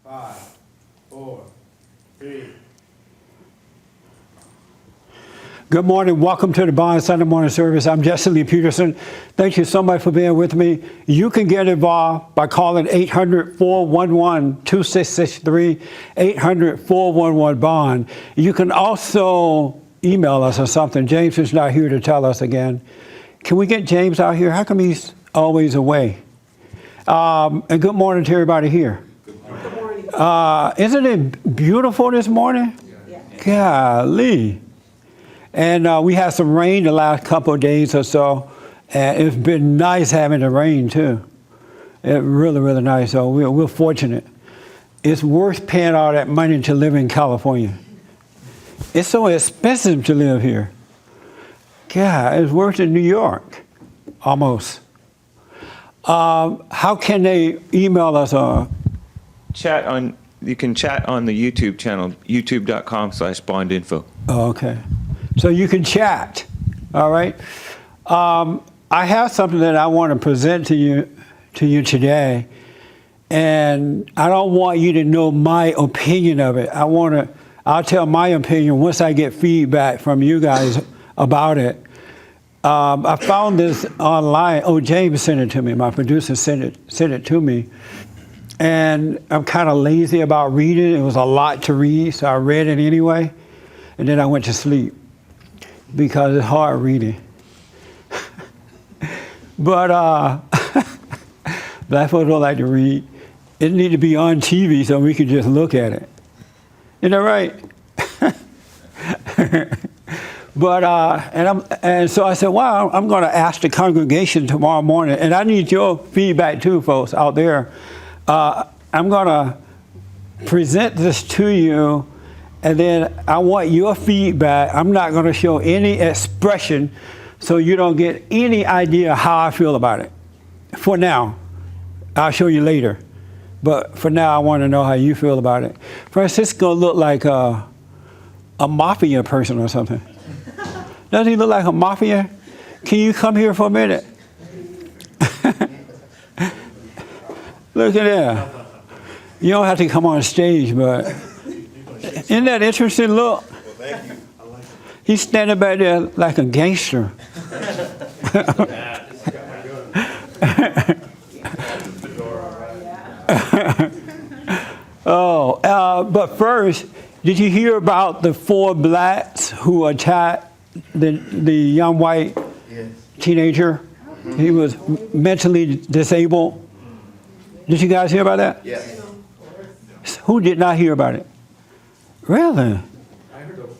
5, 4, 3. Good morning. Welcome to the Bond Sunday morning service. I'm Jesse Lee Peterson. Thank you so much for being with me. You can get involved by calling 800-411-2663, 800-411-BOND. You can also email us or something. James is not here to tell us again. Can we get James out here? How come he's always away? And good morning to everybody here. Good morning. Isn't it beautiful this morning? Yeah. Golly. And we had some rain the last couple of days or so, and it's been nice having the rain too. It's really, really nice. So we're fortunate. It's worth paying all that money to live in California. It's so expensive to live here. God, it's worse than New York, almost. How can they email us? You can chat on the YouTube channel, youtube.com/bondinfo. Oh, okay. So you can chat, all right? I have something that I want to present to you today, and I don't want you to know my opinion of it. I'll tell my opinion once I get feedback from you guys about it. I found this online. Oh, James sent it to me. My producer sent it to me. And I'm kind of lazy about reading. It was a lot to read, so I read it anyway. And then I went to sleep because it's hard reading. But black folks don't like to read. It needs to be on TV so we can just look at it. Isn't that right? But and so I said, well, I'm going to ask the congregation tomorrow morning, and I need your feedback too, folks out there. I'm going to present this to you, and then I want your feedback. I'm not going to show any expression, so you don't get any idea how I feel about it. For now, I'll show you later. But for now, I want to know how you feel about it. Francisco looked like a mafia person or something. Doesn't he look like a mafia? Can you come here for a minute? Look at that. You don't have to come on stage, but isn't that interesting look? Well, thank you. I like it. He's standing back there like a gangster. But first, did you hear about the 4 blacks who attacked the young white teenager? He was mentally disabled. Did you guys hear about that? Yes. Who did not hear about it? Really? I heard of,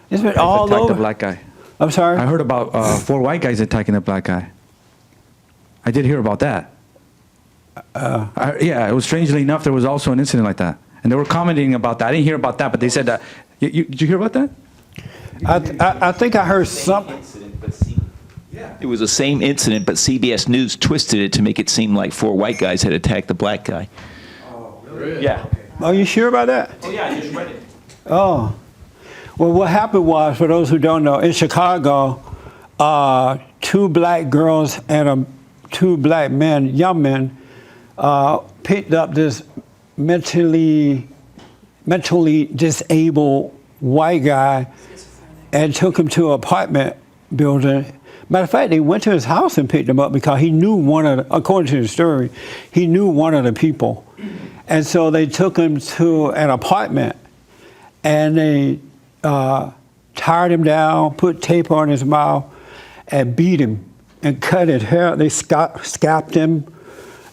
it's been all attacked over. The black guy. I'm sorry? I heard about 4 white guys attacking the black guy. I did hear about that. Yeah, it was strangely enough, there was also an incident like that. And they were commenting about that. I didn't hear about that, but they said that. Did you hear about that? I think I heard something. It was the same incident, but CBS News twisted it to make it seem like 4 white guys had attacked the black guy. oh, really? Yeah. Are you sure about that? Oh, yeah, I just read it. Oh. Well, what happened was, for those who don't know, in Chicago, 2 black girls and 2 black men, young men, picked up this mentally disabled white guy and took him to an apartment building. Matter of fact, they went to his house and picked him up because he knew according to the story, he knew one of the people. And so they took him to an apartment and they tied him down, put tape on his mouth, and beat him and cut his hair. They scalped him,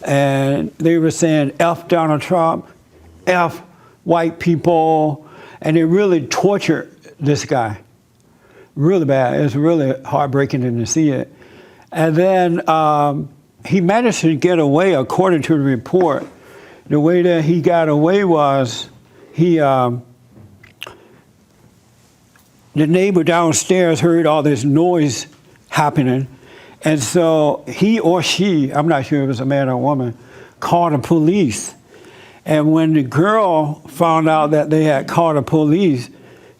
and they were saying F Donald Trump, F white people, and they really tortured this guy. Really bad. It's really heartbreaking to see it. And then he managed to get away, according to the report. The way that he got away was the neighbor downstairs heard all this noise happening. And so he or she, I'm not sure if it was a man or a woman, called the police. And when the girl found out that they had called the police,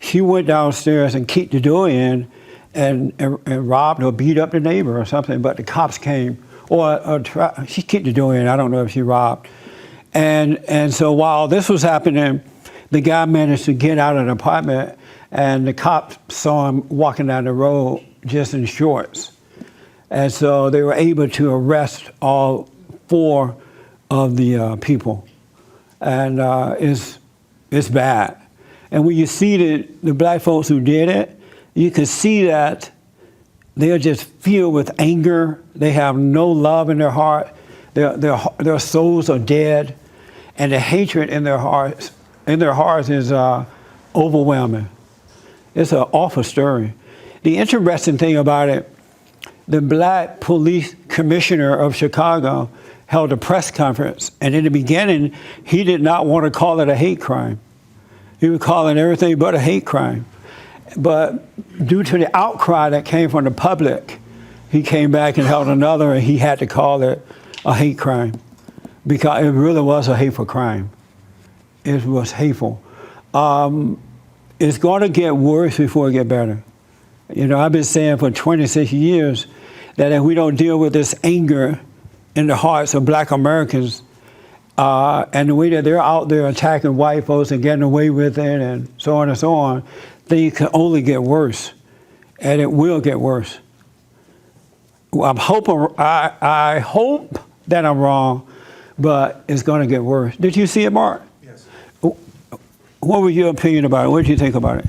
she went downstairs and kicked the door in and robbed or beat up the neighbor or something. But the cops came, or she kicked the door in. I don't know if she robbed. And so while this was happening, the guy managed to get out of the apartment, and the cops saw him walking down the road just in shorts. And so they were able to arrest all 4 of the people. And it's bad. And when you see the black folks who did it, you can see that they are just filled with anger. They have no love in their heart. Their souls are dead, and the hatred in their hearts is overwhelming. It's an awful story. The interesting thing about it, the black police commissioner of Chicago held a press conference, and in the beginning, he did not want to call it a hate crime. He was calling everything but a hate crime. But due to the outcry that came from the public, he came back and held another, and he had to call it a hate crime because it really was a hateful crime. It was hateful. It's going to get worse before it gets better. You know, I've been saying for 26 years that if we don't deal with this anger in the hearts of black Americans, and the way that they're out there attacking white folks and getting away with it and so on, things can only get worse, and it will get worse. I hope that I'm wrong, but it's going to get worse. Did you see it, Mark? Yes. What was your opinion about it? What did you think about it?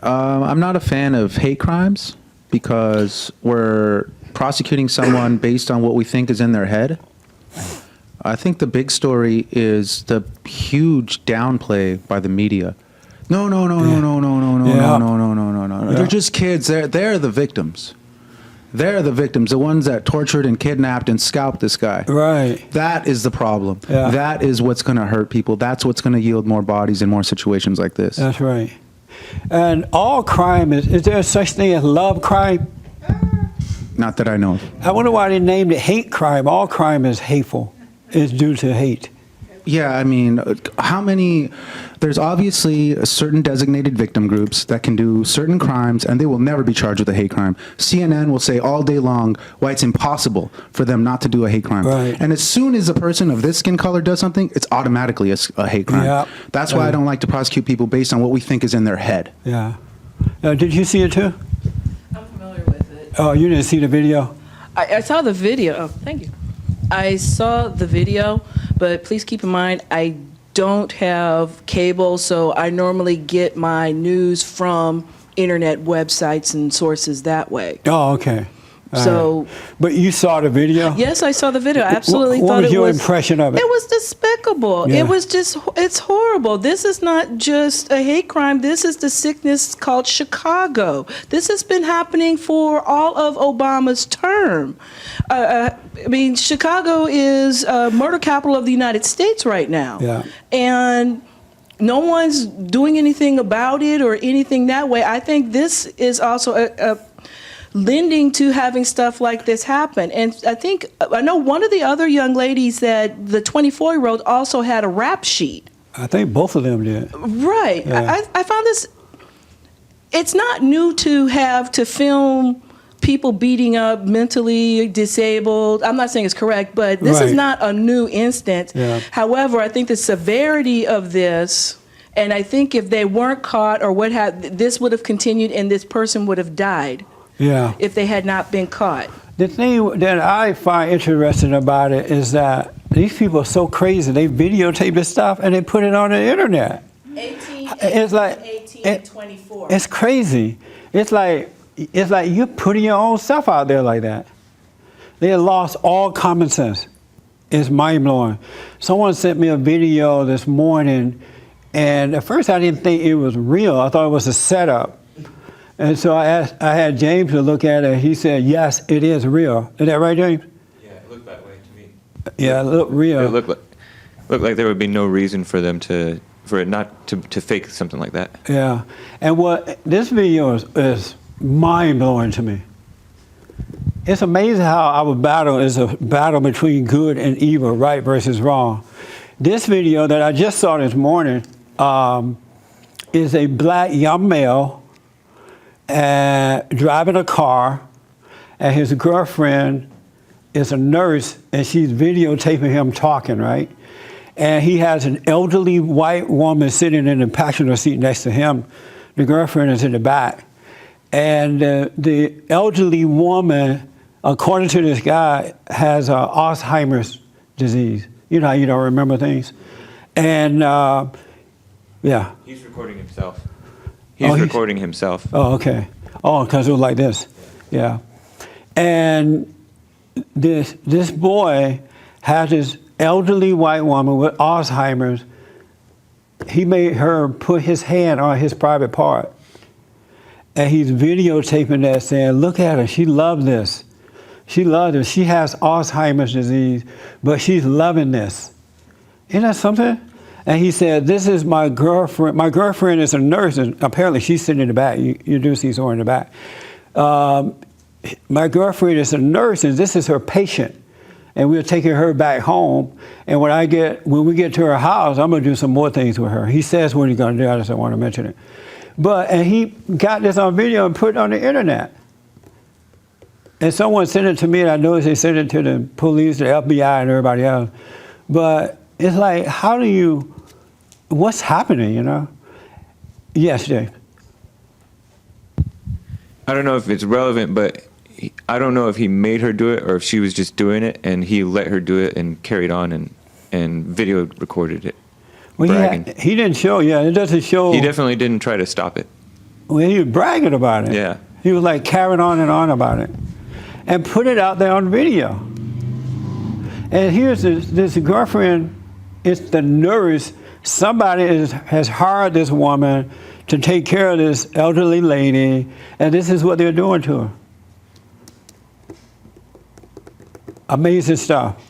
I'm not a fan of hate crimes because we're prosecuting someone based on what we think is in their head. I think the big story is the huge downplay by the media. No. They're just kids. They're the victims. They're the victims, the ones that tortured and kidnapped and scalped this guy. Right. That is the problem. Yeah. That is what's going to hurt people. That's what's going to yield more bodies in more situations like this. That's right. And all crime is there such thing as love crime? Not that I know of. I wonder why they named it hate crime. All crime is hateful. It's due to hate. Yeah, I mean, there's obviously certain designated victim groups that can do certain crimes and they will never be charged with a hate crime. CNN will say all day long why it's impossible for them not to do a hate crime. Right. And as soon as a person of this skin color does something, it's automatically a hate crime. Yeah. That's why I don't like to prosecute people based on what we think is in their head. Yeah. Did you see it too? I'm familiar with it. Oh, you didn't see the video? I saw the video. Oh, thank you. I saw the video, but please keep in mind, I don't have cable, so I normally get my news from internet websites and sources that way. Oh, okay. So, but you saw the video? yes, I saw the video. I absolutely What thought was it your was. impression of it? It was despicable. Yeah. It was just, it's horrible. This is not just a hate crime. This is the sickness called Chicago. This has been happening for all of Obama's term. I mean, Chicago is murder capital of the United States right now. Yeah. And no one's doing anything about it or anything that way. I think this is also a lending to having stuff like this happen. And I know one of the other young ladies that the 24-year-old also had a rap sheet. I think both of them did. Right. Yeah. I found this, it's not new to have to film people beating up mentally disabled. I'm not saying it's correct, but this is Right. not a new instance. Yeah. However, I think the severity of this, and I think if they weren't caught or what have, this would have continued and this person would have died. Yeah. If they had not been caught. The thing that I find interesting about it is that these people are so crazy. They videotape this stuff and they put it on the internet. 18, It's like 18 and 24. It's crazy. It's like you're putting your own stuff out there like that. They have lost all common sense. It's mind blowing. Someone sent me a video this morning, and at first I didn't think it was real. I thought it was a setup. And so I had James to look at it. He said, yes, it is real. Is that right, James? Yeah, it looked that way to me. Yeah, it looked real. It looked like there would be no reason for them for it not to fake something like that. Yeah. And what this video is mind blowing to me. It's amazing how our battle is a battle between good and evil, right versus wrong. This video that I just saw this morning is a black young male driving a car, and his girlfriend is a nurse, and she's videotaping him talking, right? And he has an elderly white woman sitting in the passenger seat next to him. The girlfriend is in the back. And the elderly woman, according to this guy, has Alzheimer's disease. You know how you don't remember things? And, yeah. He's recording himself. He's recording himself. Oh, okay. Oh, because it was like this. Yeah. And this boy has this elderly white woman with Alzheimer's. He made her put his hand on his private part. And he's videotaping that saying, look at her, she loved this. She loved it. She has Alzheimer's disease, but she's loving this. Isn't that something? And he said, this is my girlfriend. My girlfriend is a nurse, and apparently she's sitting in the back. You do see someone in the back. My girlfriend is a nurse, and this is her patient. And we're taking her back home. And when we get to her house, I'm going to do some more things with her. He says what he's going to do. I just don't want to mention it. And he got this on video and put it on the internet. And someone sent it to me, and I noticed they sent it to the police, the FBI, and everybody else. But it's like, what's happening, you know? Yes, Dave. I don't know if it's relevant, but I don't know if he made her do it or if she was just doing it and he let her do it and carried on and video recorded it. Well, he didn't show, it doesn't show. He definitely didn't try to stop it. Well, he was bragging about it. Yeah. He was like carrying on about it. And put it out there on video. And here's this girlfriend, it's the nurse. Somebody has hired this woman to take care of this elderly lady, and this is what they're doing to her. Amazing stuff.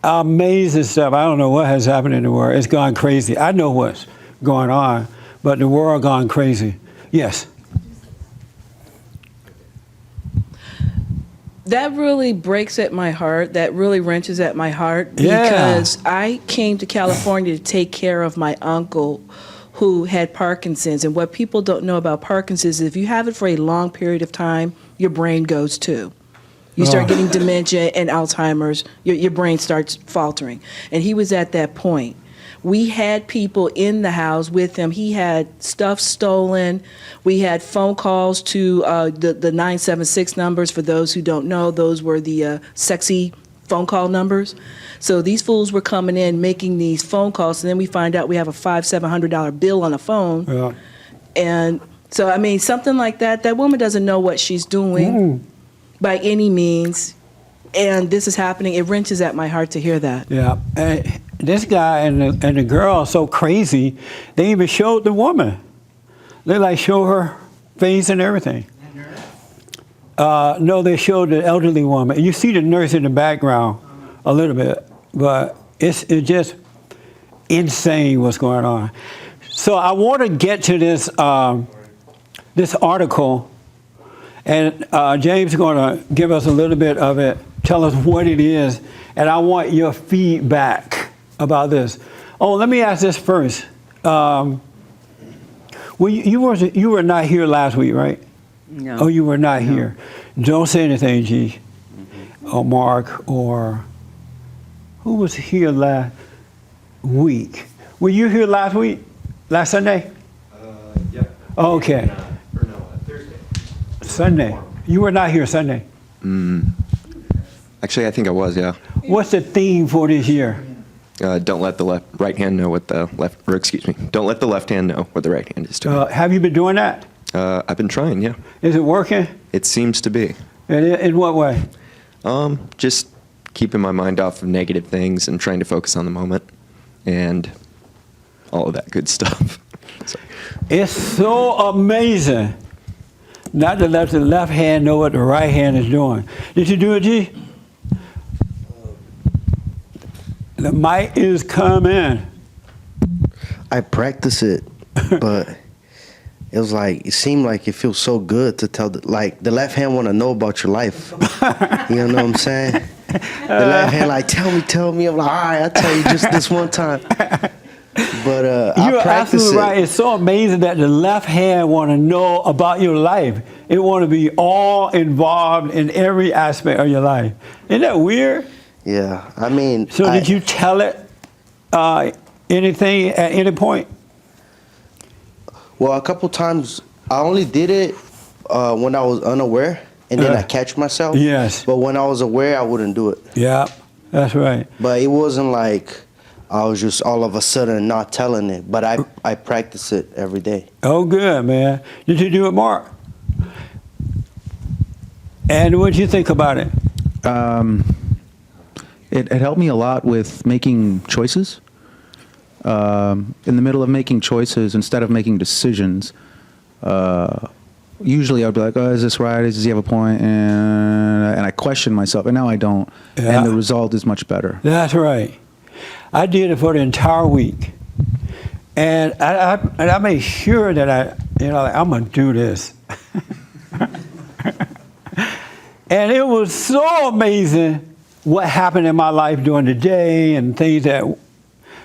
Amazing stuff. I don't know what has happened in the world. It's gone crazy. I know what's going on, but the world gone crazy. Yes. That really breaks at my heart. That really wrenches at my heart Yeah. because I came to California to take care of my uncle who had Parkinson's. And what people don't know about Parkinson's is if you have it for a long period of time, your brain goes too. You start getting dementia and Alzheimer's, your brain starts faltering. And he was at that point. We had people in the house with him. He had stuff stolen. We had phone calls to the 976 numbers. For those who don't know, those were the sexy phone call numbers. So these fools were coming in, making these phone calls, and then we find out we have a $500-700 bill on the phone. Yeah. And so, I mean, something like that, that woman doesn't know what she's doing by any means. And this is happening. It wrenches at my heart to hear that. Yeah. And this guy and the girl are so crazy, they even showed the woman. They like show her face and everything. No, they showed the elderly woman. You see the nurse in the background a little bit, but it's just insane what's going on. So I want to get to this this article, and James is going to give us a little bit of it, tell us what it is, and I want your feedback about this. Oh, let me ask this first. Well, you were not here last week, right? No. Oh, you were not here. Don't say anything, G. Or Mark, or who was here last week? Were you here last week? Last Sunday? Yeah. Okay. Or no, Thursday. Sunday. You were not here Sunday. Actually, I think I was, yeah. What's the theme for this year? Don't let the right hand know what the left, or excuse me, don't let the left hand know what the right hand is doing. Have you been doing that? I've been trying, yeah. Is it working? It seems to be. In what way? Just keeping my mind off of negative things and trying to focus on the moment and all of that good stuff. So. It's so amazing not to let the left hand know what the right hand is doing. Did you do it, G? The mic is coming. I practice it, but it was like, it seemed like it feels so good to tell, the left hand want to know about your life. You know what I'm saying? The left hand like, tell me. I'm like, all right, I'll tell you just this one time. But I You're practice absolutely it. right. It's so amazing that the left hand want to know about your life. It want to be all involved in every aspect of your life. Isn't that weird? Yeah, I mean. So did you tell it anything at any point? Well, a couple times I only did it when I was unaware, and then I catch myself. Yes. But when I was aware, I wouldn't do it. Yeah, that's right. But it wasn't like I was just all of a sudden not telling it. But I practice it every day. Oh, good, man. Did you do it, Mark? And what did you think about it? It helped me a lot with making choices. In the middle of making choices, instead of making decisions, usually I'd be like, "Oh, is this right? Does he have a point?" And I question myself, and now I don't. Yeah. And the result is much better. That's right. I did it for the entire week, and I made sure that I'm gonna do this. And it was so amazing what happened in my life during the day and things that,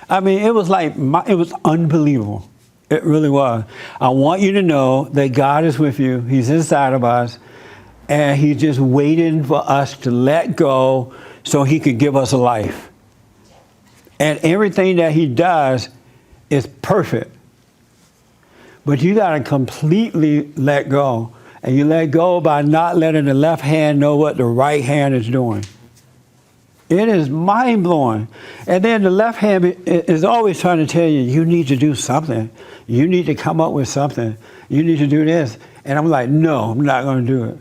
I mean, it was like, it was unbelievable. It really was. I want you to know that God is with you. He's inside of us. And he's just waiting for us to let go so he can give us a life. And everything that he does is perfect. But you got to completely let go. And you let go by not letting the left hand know what the right hand is doing. It is mind-blowing. And then the left hand is always trying to tell you, you need to do something. You need to come up with something. You need to do this. And I'm like, no, I'm not going to do it.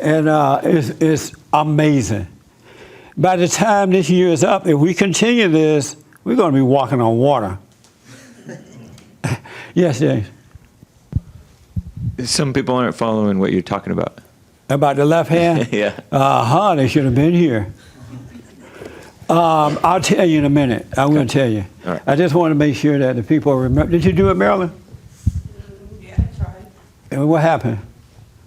And it's amazing. By the time this year is up, if we continue this, we're going to be walking on water. Yes, James. Some people aren't following what you're talking about. About the left hand? Yeah. They should have been here. I'll tell you in a minute. I'm going to tell you. All right. I just want to make sure that the people remember. Did you do it, Marilyn? Yeah, I tried. And what happened?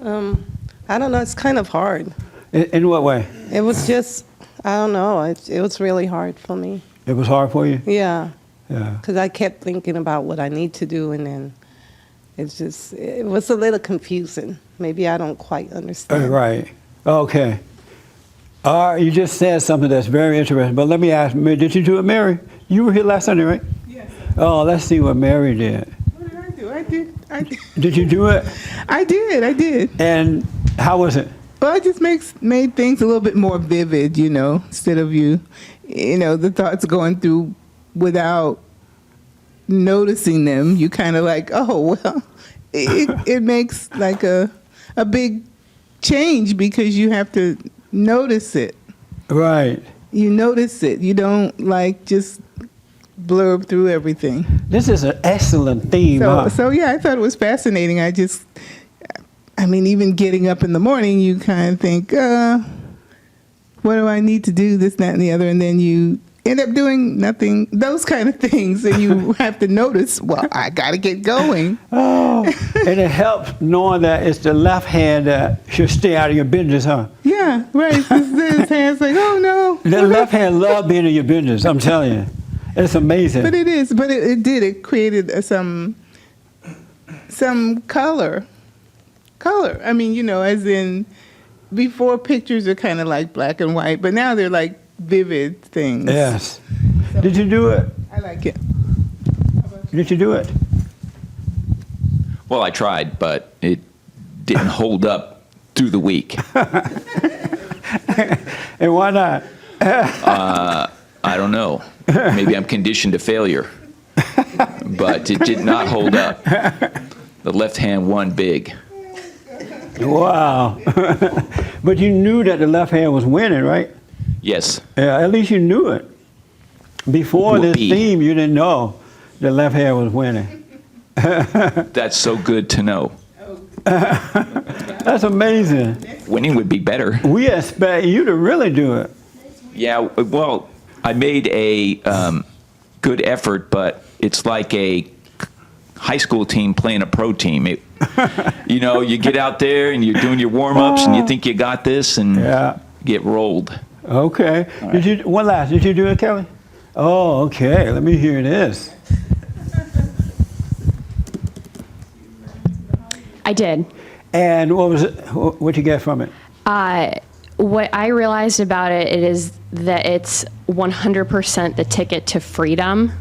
I don't know. It's kind of hard. In what way? It was just, I don't know. It was really hard for me. It was hard for you? Yeah, Yeah. because I kept thinking about what I need to do, and then it was a little confusing. Maybe I don't quite understand. Right. Okay. You just said something that's very interesting. But let me ask, did you do it, Mary? You were here last Sunday, right? Yes. Oh, let's see what Mary did. What did I do? I did. Did you do it? I did. And how was it? Well, it just made things a little bit more vivid, instead of the thoughts going through without noticing them. You kind of like, oh, well, it makes like a big change because you have to notice it. Right. You notice it. You don't just blurb through everything. This is an excellent theme. So yeah, I thought it was fascinating. Even getting up in the morning, you kind of think, what do I need to do, this, that, and the other, and then you end up doing nothing, those kind of things, and you have to notice, well, I got to get going. Oh, and it helps knowing that it's the left hand that should stay out of your business, huh? Yeah, right. This hand's like, oh no. The left hand love being in your business, I'm telling you. It's amazing. But it is. But it created some color. As in, before pictures are kind of like black and white, but now they're like vivid things. Yes. Did you do it? I like it. Did you do it? Well, I tried, but it didn't hold up through the week. And why not? I don't know. Maybe I'm conditioned to failure. But it did not hold up. The left hand won big. Wow. But you knew that the left hand was winning, right? Yes. Yeah, at least you knew it. Before this Whoopee. theme, you didn't know the left hand was winning. That's so good to know. That's amazing. Winning would be better. We expect you to really do it. Yeah, well, I made a good effort, but it's like a high school team playing a pro team. You get out there and you're doing your warm-ups and you think you got this and get rolled. Okay. All right. Did you do it, Kelly? Oh, okay. Let me hear this. I did. And what was it? What'd you get from it? What I realized about it is that it's 100% the ticket to freedom,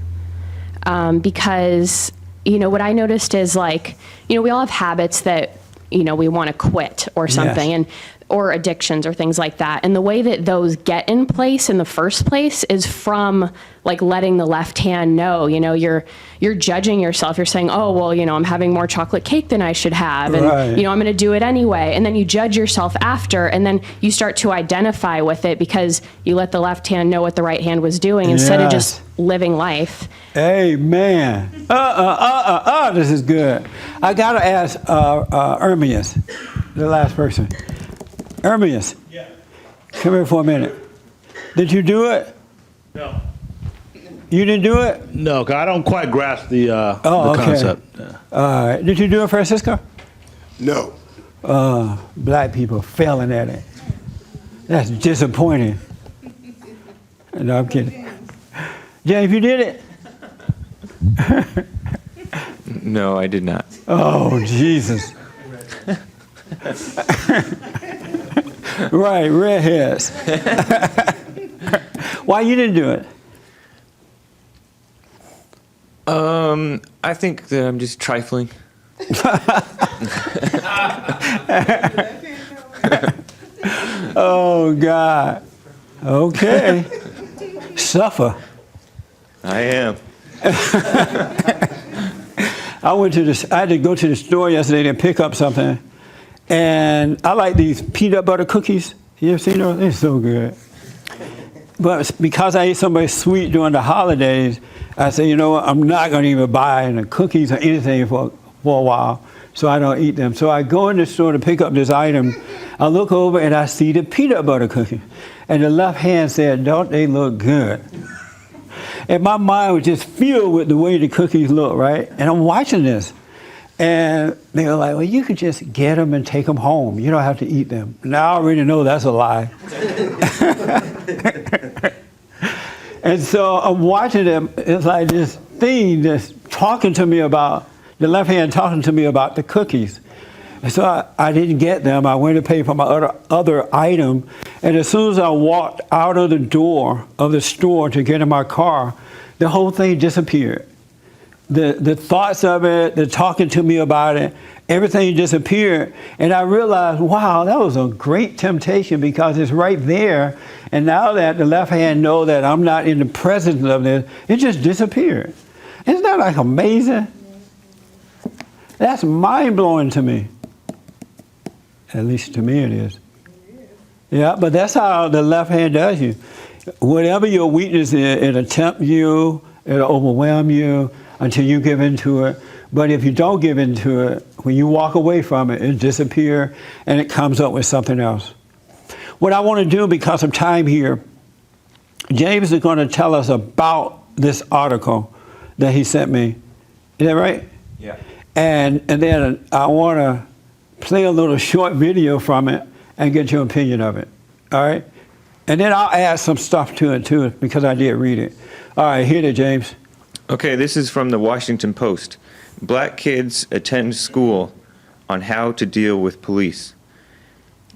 because, what I noticed is we all have habits that, we want to quit or something, Yes. or addictions or things like that. And the way that those get in place in the first place is from letting the left hand know, you're judging yourself. You're saying, oh, well, I'm having more chocolate cake than I should have. And, Right. I'm going to do it anyway. And then you judge yourself after, and then you start to identify with it because you let the left hand know what the right hand was doing instead of just living life. Amen. This is good. I got to ask Ermias, the last person. Ermias, come here for a minute. Did you do it? No. You didn't do it? No, 'cause I don't quite grasp the Okay. concept. Yeah. Did you do it, Francisco? No. Black people failing at it. That's disappointing. No, I'm kidding. James, you did it? No, I did not. Oh, Jesus. Right, redheads. Why you didn't do it? I think that I'm just trifling. Oh, God. Okay. Suffer. I am. I had to go to the store yesterday to pick up something, and I like these peanut butter cookies. You ever seen those? They're so good. But because I ate something sweet during the holidays, I said, you know what, I'm not going to even buy any cookies or anything for a while, so I don't eat them. So I go in the store to pick up this item. I look over and I see the peanut butter cookie. And the left hand said, don't they look good? And my mind was just filled with the way the cookies look, right? And I'm watching this. And they were like, well, you could just get them and take them home. You don't have to eat them. Now I already know that's a lie. And so I'm watching them. It's like this thing that's talking to me about, the left hand talking to me about the cookies. And so I didn't get them. I went to pay for my other item. And as soon as I walked out of the door of the store to get in my car, the whole thing disappeared. The thoughts of it, the talking to me about it, everything disappeared. And I realized, wow, that was a great temptation because it's right there. And now that the left hand knows that I'm not in the presence of this, it just disappeared. Isn't that like amazing? That's mind-blowing to me. At least to me it is. Yeah, but that's how the left hand does you. Whatever your weakness is, it'll tempt you, it'll overwhelm you until you give into it. But if you don't give into it, when you walk away from it, it disappears and it comes up with something else. What I want to do, because of time here, James is going to tell us about this article that he sent me. Is that right? Yeah. And then I want to play a little short video from it and get your opinion of it. All right? And then I'll add some stuff to it too, because I did read it. All right, hit it, James. Okay, this is from the Washington Post. Black kids attend school on how to deal with police.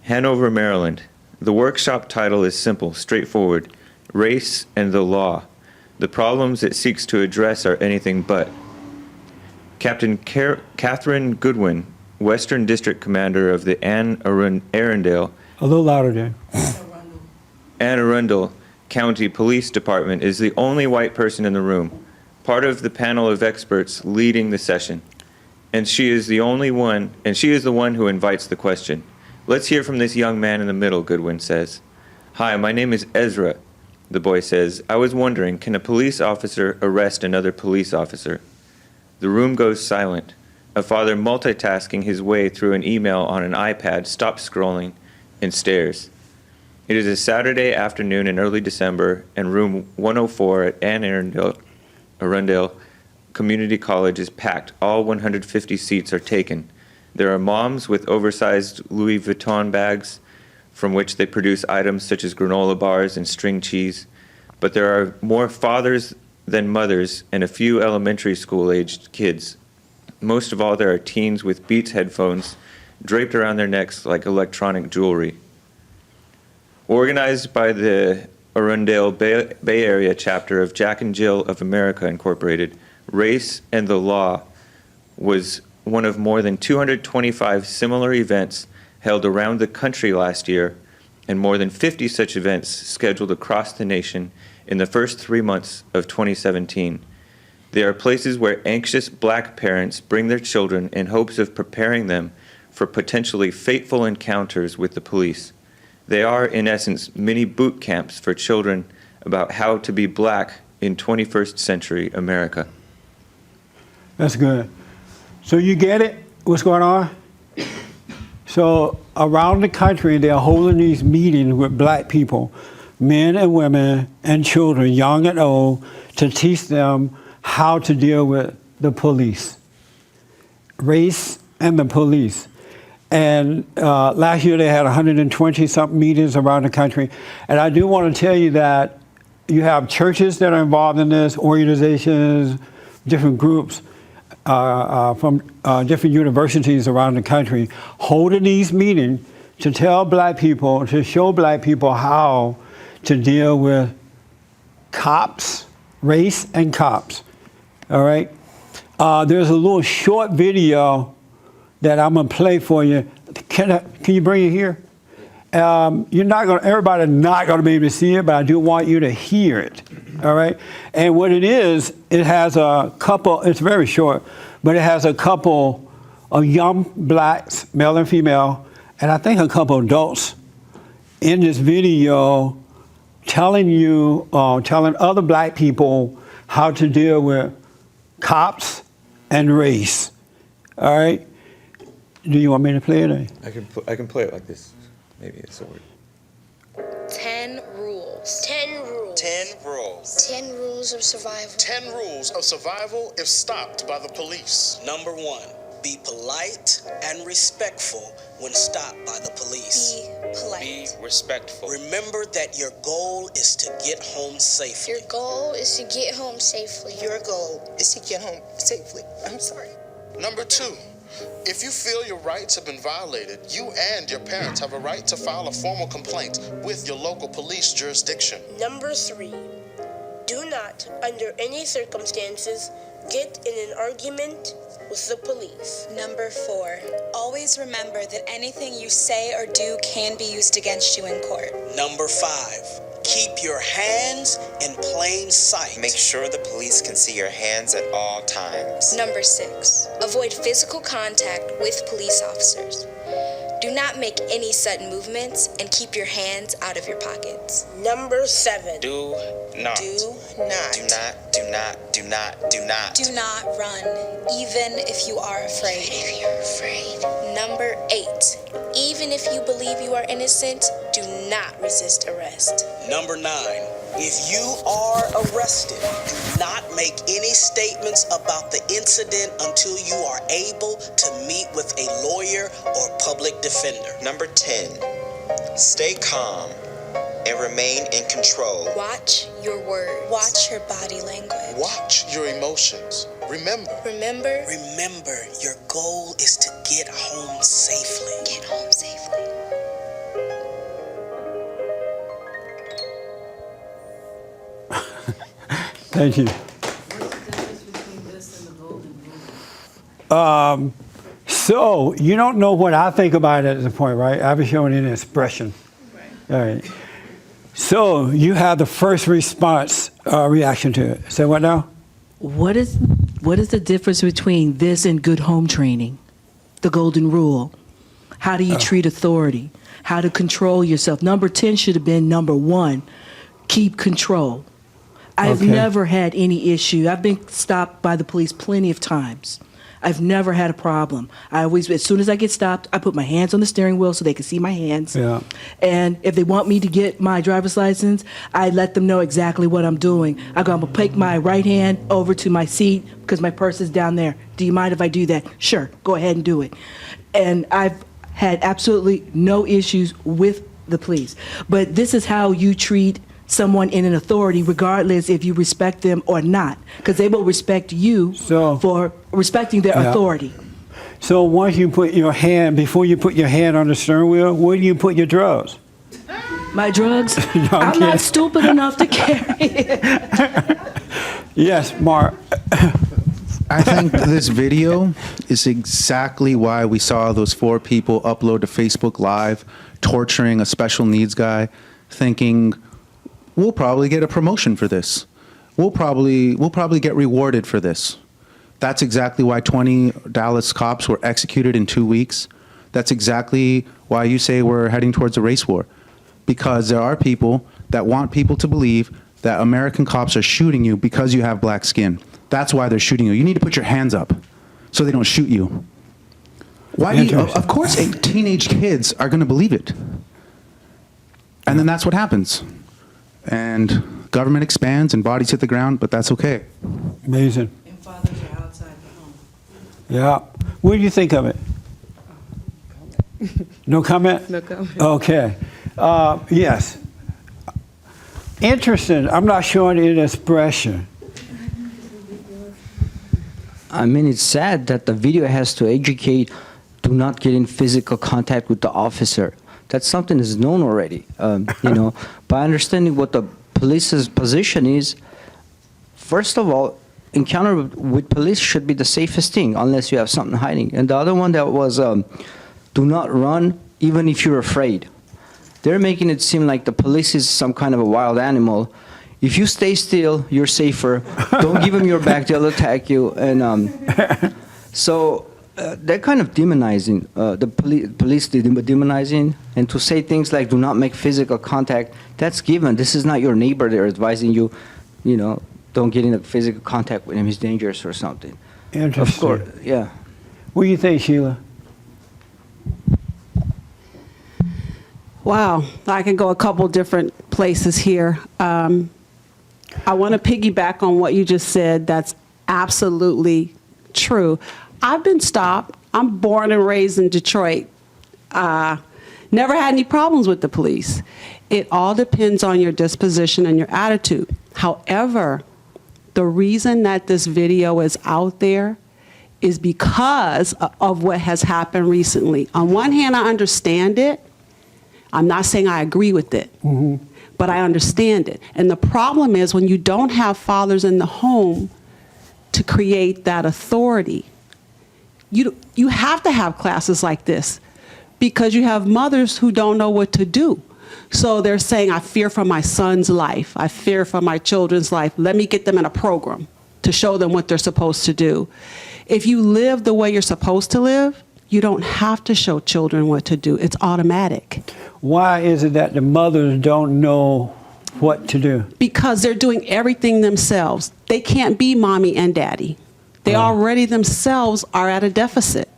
Hanover, Maryland. The workshop title is simple, straightforward. Race and the law. The problems it seeks to address are anything but. Captain Catherine Goodwin, Western District Commander of the Anne Arundel. A little louder, James. Anne Arundel County Police Department is the only white person in the room, part of the panel of experts leading the session. And she is the one who invites the question. Let's hear from this young man in the middle, Goodwin says. Hi, my name is Ezra, the boy says. I was wondering, can a police officer arrest another police officer? The room goes silent. A father multitasking his way through an email on an iPad stops scrolling and stares. It is a Saturday afternoon in early December, and room 104 at Anne Arundel Community College is packed. All 150 seats are taken. There are moms with oversized Louis Vuitton bags from which they produce items such as granola bars and string cheese. But there are more fathers than mothers and a few elementary school-aged kids. most of all, there are teens with Beats headphones draped around their necks like electronic jewelry. Organized by the Arundel Bay Area chapter of Jack and Jill of America Incorporated, Race and the Law was one of more than 225 similar events held around the country last year, and more than 50 such events scheduled across the nation in the first 3 months of 2017. They are places where anxious black parents bring their children in hopes of preparing them for potentially fateful encounters with the police. They are, in essence, mini boot camps for children about how to be black in 21st century America. That's good. So you get it? What's going on? So around the country, they're holding these meetings with black people, men and women and children, young and old, to teach them how to deal with the police, race and the police. And last year they had 120-something meetings around the country. And I do want to tell you that you have churches that are involved in this, organizations, different groups from different universities around the country holding these meetings to tell black people, to show black people how to deal with cops, race and cops. All right? There's a little short video that I'm gonna play for you. Can you bring it here? Everybody's not gonna be able to see it, but I do want you to hear it. All right? And what it is, it has a couple, it's very short, but it has a couple of young blacks, male and female, and I think a couple adults in this video telling other black people how to deal with cops and race. All right? Do you want me to play it? I can play it like this. Maybe it's a word. 10 rules. 10 rules. 10 rules. 10 rules of survival. 10 rules of survival if stopped by the police. Number 1, be polite and respectful when stopped by the police. Be polite. Be respectful. Remember that your goal is to get home safely. Your goal is to get home safely. Your goal is to get home safely. I'm sorry. Number 2, if you feel your rights have been violated, you and your parents have a right to file a formal complaint with your local police jurisdiction. Number 3, do not, under any circumstances, get in an argument with the police. Number 4, always remember that anything you say or do can be used against you in court. Number 5, keep your hands in plain sight. Make sure the police can see your hands at all times. Number 6, avoid physical contact with police officers. Do not make any sudden movements and keep your hands out of your pockets. Number 7, Do not. do not. Do not, do not, do not, do not. Do not run, even if you are afraid. Even if you're afraid. Number 8, even if you believe you are innocent, do not resist arrest. Number 9, if you are arrested, do not make any statements about the incident until you are able to meet with a lawyer or public defender. Number 10, stay calm and remain in control. Watch your words. Watch your body language. Watch your emotions. Remember, Remember, your goal is to get home safely. Get home safely. Thank you. So you don't know what I think about it at this point, right? I've been showing an expression. Right. All right. So you have the first response reaction to it. Say what now? What is the difference between this and good home training? The golden rule. How do you treat authority? How to control yourself? Number 10 should have been number 1. Keep control. I've never had any issue. I've been stopped by the police plenty of times. I've never had a problem. I always, as soon as I get stopped, I put my hands on the steering wheel so they can see my hands. Yeah. And if they want me to get my driver's license, I let them know exactly what I'm doing. I'm going to take my right hand over to my seat because my purse is down there. Do you mind if I do that? Sure, go ahead and do it. And I've had absolutely no issues with the police. But this is how you treat someone in an authority, regardless if you respect them or not, because they will respect you for respecting their authority. So once you put your hand, before you put your hand on the steering wheel, where do you put your drugs? My drugs? No, I'm not stupid enough to carry it. Yes, Mark. I think this video is exactly why we saw those 4 people upload to Facebook Live, torturing a special needs guy, thinking, we'll probably get a promotion for this. We'll probably get rewarded for this. That's exactly why 20 Dallas cops were executed in 2 weeks. That's exactly why you say we're heading towards a race war. Because there are people that want people to believe that American cops are shooting you because you have black skin. That's why they're shooting you. You need to put your hands up so they don't shoot you. Why do you, of course, teenage kids are going to believe it. And then that's what happens. And government expands and bodies hit the ground, but that's okay. Amazing. And fathers are outside the home. Yeah. What do you think of it? No comment? No comment. Okay. Yes. Interesting. I'm not showing any expression. I mean, it's sad that the video has to educate, do not get in physical contact with the officer. That's something that's known already, By understanding what the police's position is, first of all, encounter with police should be the safest thing, unless you have something hiding. And the other one that was, do not run, even if you're afraid. They're making it seem like the police is some kind of a wild animal. If you stay still, you're safer. Don't give them your back; they'll attack you. And so they're kind of demonizing the police, demonizing, and to say things like "do not make physical contact." That's given. This is not your neighbor. They're advising you, don't get in physical contact with him. He's dangerous or something. Interesting. Of course, yeah. What do you think, Sheila? Wow, I could go a couple different places here. I want to piggyback on what you just said. That's absolutely true. I've been stopped. I'm born and raised in Detroit. Never had any problems with the police. It all depends on your disposition and your attitude. However, the reason that this video is out there is because of what has happened recently. On one hand, I understand it. I'm not saying I agree with it, but I understand it. And the problem is when you don't have fathers in the home to create that authority, you have to have classes like this because you have mothers who don't know what to do. So they're saying, I fear for my son's life. I fear for my children's life. Let me get them in a program to show them what they're supposed to do. If you live the way you're supposed to live, you don't have to show children what to do. It's automatic. Why is it that the mothers don't know what to do? Because they're doing everything themselves. They can't be mommy and daddy. They already themselves are at a deficit.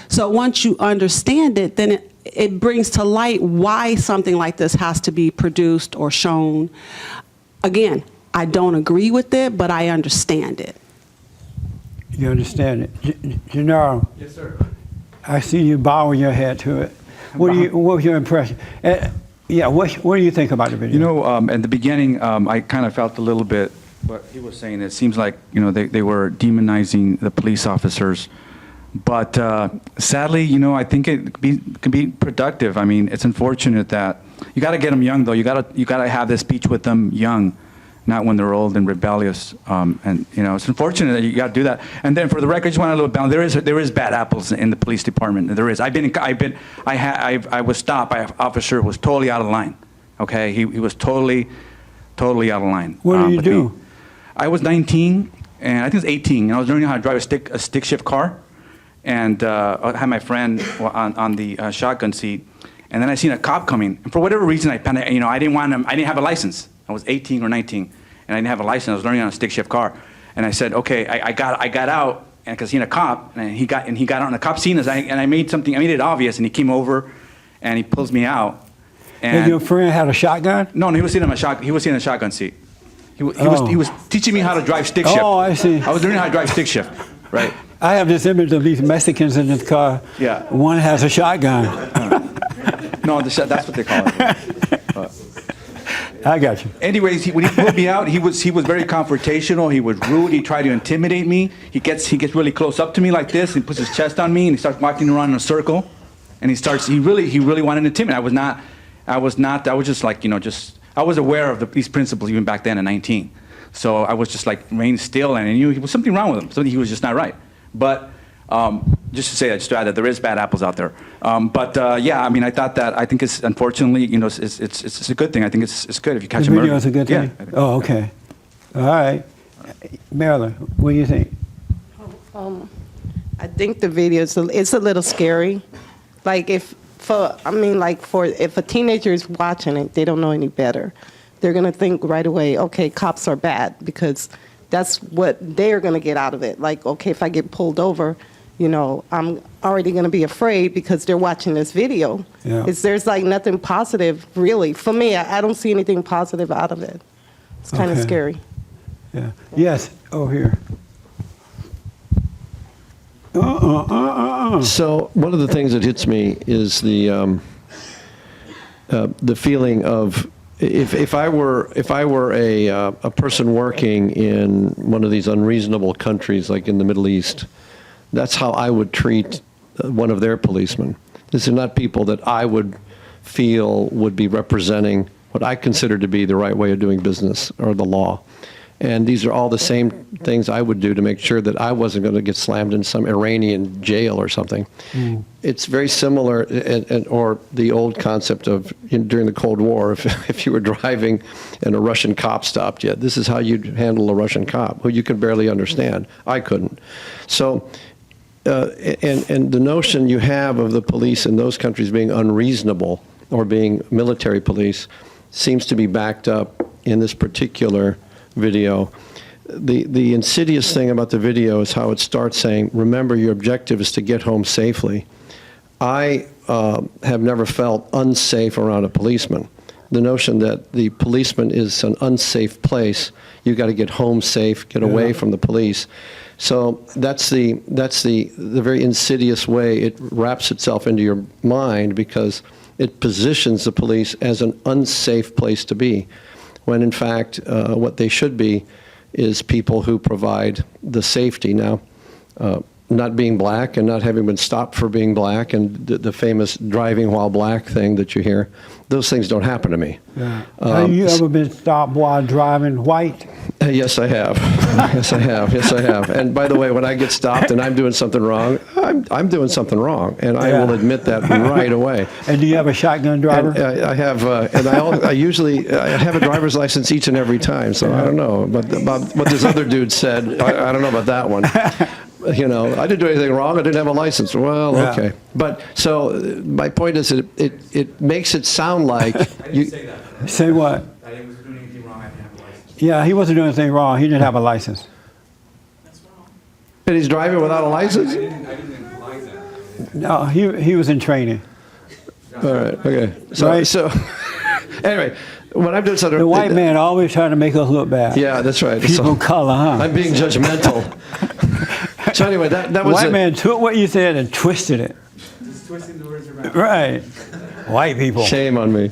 So once you understand it, then it brings to light why something like this has to be produced or shown. Again, I don't agree with it, but I understand it. You understand it. Gennaro. Yes, sir. I see you bowing your head to it. What was your impression? What do you think about the video? At the beginning, I kind of felt a little bit what he was saying. It seems like, they were demonizing the police officers. But sadly, I think it can be productive. I mean, it's unfortunate that you got to get them young, though. You got to have this speech with them young, not when they're old and rebellious. It's unfortunate that you got to do that. And then, for the record, I just want a little balance. There is bad apples in the police department. There is. I was stopped by an officer who was totally out of line. Okay, he was totally out of line. What did you do? I was 19, and I think it was 18. And I was learning how to drive a stick shift car. And I had my friend on the shotgun seat, and then I seen a cop coming. And for whatever reason, I didn't want him. I didn't have a license. I was 18 or 19, and I didn't have a license. I was learning on a stick shift car, and I said, okay, I got out, and because seen a cop, and he got out, and the cop seen us, and I made it obvious, and he came over, and he pulls me out. And your friend had a shotgun? No, he was sitting in a shotgun seat. He was teaching me how to drive stick shift. Oh, I see. I was learning how to drive stick shift, right? I have this image of these Mexicans in this car. Yeah. One has a shotgun. No, that's what they call it. I got you. Anyways, when he pulled me out, he was very confrontational. He was rude. He tried to intimidate me. He gets really close up to me like this. He puts his chest on me and he starts walking around in a circle. And he really wanted to intimidate. I was just like, I was aware of these principles even back then at 19. So I was just like remain still, and I knew there was something wrong with him. Something he was just not right. But just to say that, just to add that there is bad apples out there. Yeah, I mean, I think it's unfortunately, it's a good thing. I think it's good if you catch The a murderer. video is a good thing? Yeah. Oh, okay. All right. Marilyn, what do you think? I think the video it's a little scary. Like if a teenager is watching it, they don't know any better. They're gonna think right away, okay, cops are bad, because that's what they're gonna get out of it. Like, okay, if I get pulled over, I'm already gonna be afraid because they're watching this video. Yeah. There's like nothing positive, really. For me, I don't see anything positive out of it. It's kind of Okay. scary. Yeah. Yes. Oh, here. So one of the things that hits me is the feeling of if I were a person working in one of these unreasonable countries like in the Middle East, that's how I would treat one of their policemen. These are not people that I would feel would be representing what I consider to be the right way of doing business or the law. And these are all the same things I would do to make sure that I wasn't going to get slammed in some Iranian jail or something. Mm. It's very similar, or the old concept of during the Cold War, if you were driving and a Russian cop stopped you, this is how you'd handle a Russian cop, who you could barely understand. I couldn't. So, and the notion you have of the police in those countries being unreasonable or being military police seems to be backed up in this particular video. The insidious thing about the video is how it starts saying, remember, your objective is to get home safely. I have never felt unsafe around a policeman. The notion that the policeman is an unsafe place, you got to get home safe, get away from the police. So that's the very insidious way it wraps itself into your mind, because it positions the police as an unsafe place to be, when in fact what they should be is people who provide the safety. Now, not being black and not having been stopped for being black, and the famous driving while black thing that you hear, those things don't happen to me. Yeah. Have you ever been stopped while driving white? Yes, I have. Yes, I have. Yes, I have. And by the way, when I get stopped and I'm doing something wrong, I'm doing something wrong, and I will admit that right away. And do you have a shotgun driver? And, I have, and I usually have a driver's license each and every time. So I don't know, but about what this other dude said, I don't know about that one. I didn't do anything wrong. I didn't have a license. Well, okay. But so my point is, it makes it sound like you say that. Say what? I didn't do anything wrong. I didn't have a license. Yeah, he wasn't doing anything wrong. He didn't have a license. And he's driving without a license? I didn't imply that. No, he was in training. All right. Okay. So, Right. so anyway, when I'm doing something, The white man always trying to make us look bad. Yeah, that's right. People So of color, huh? I'm being judgmental. So anyway, that was White it. man took what you said and twisted it. Just twisting the words around. Right. White people. Shame on me.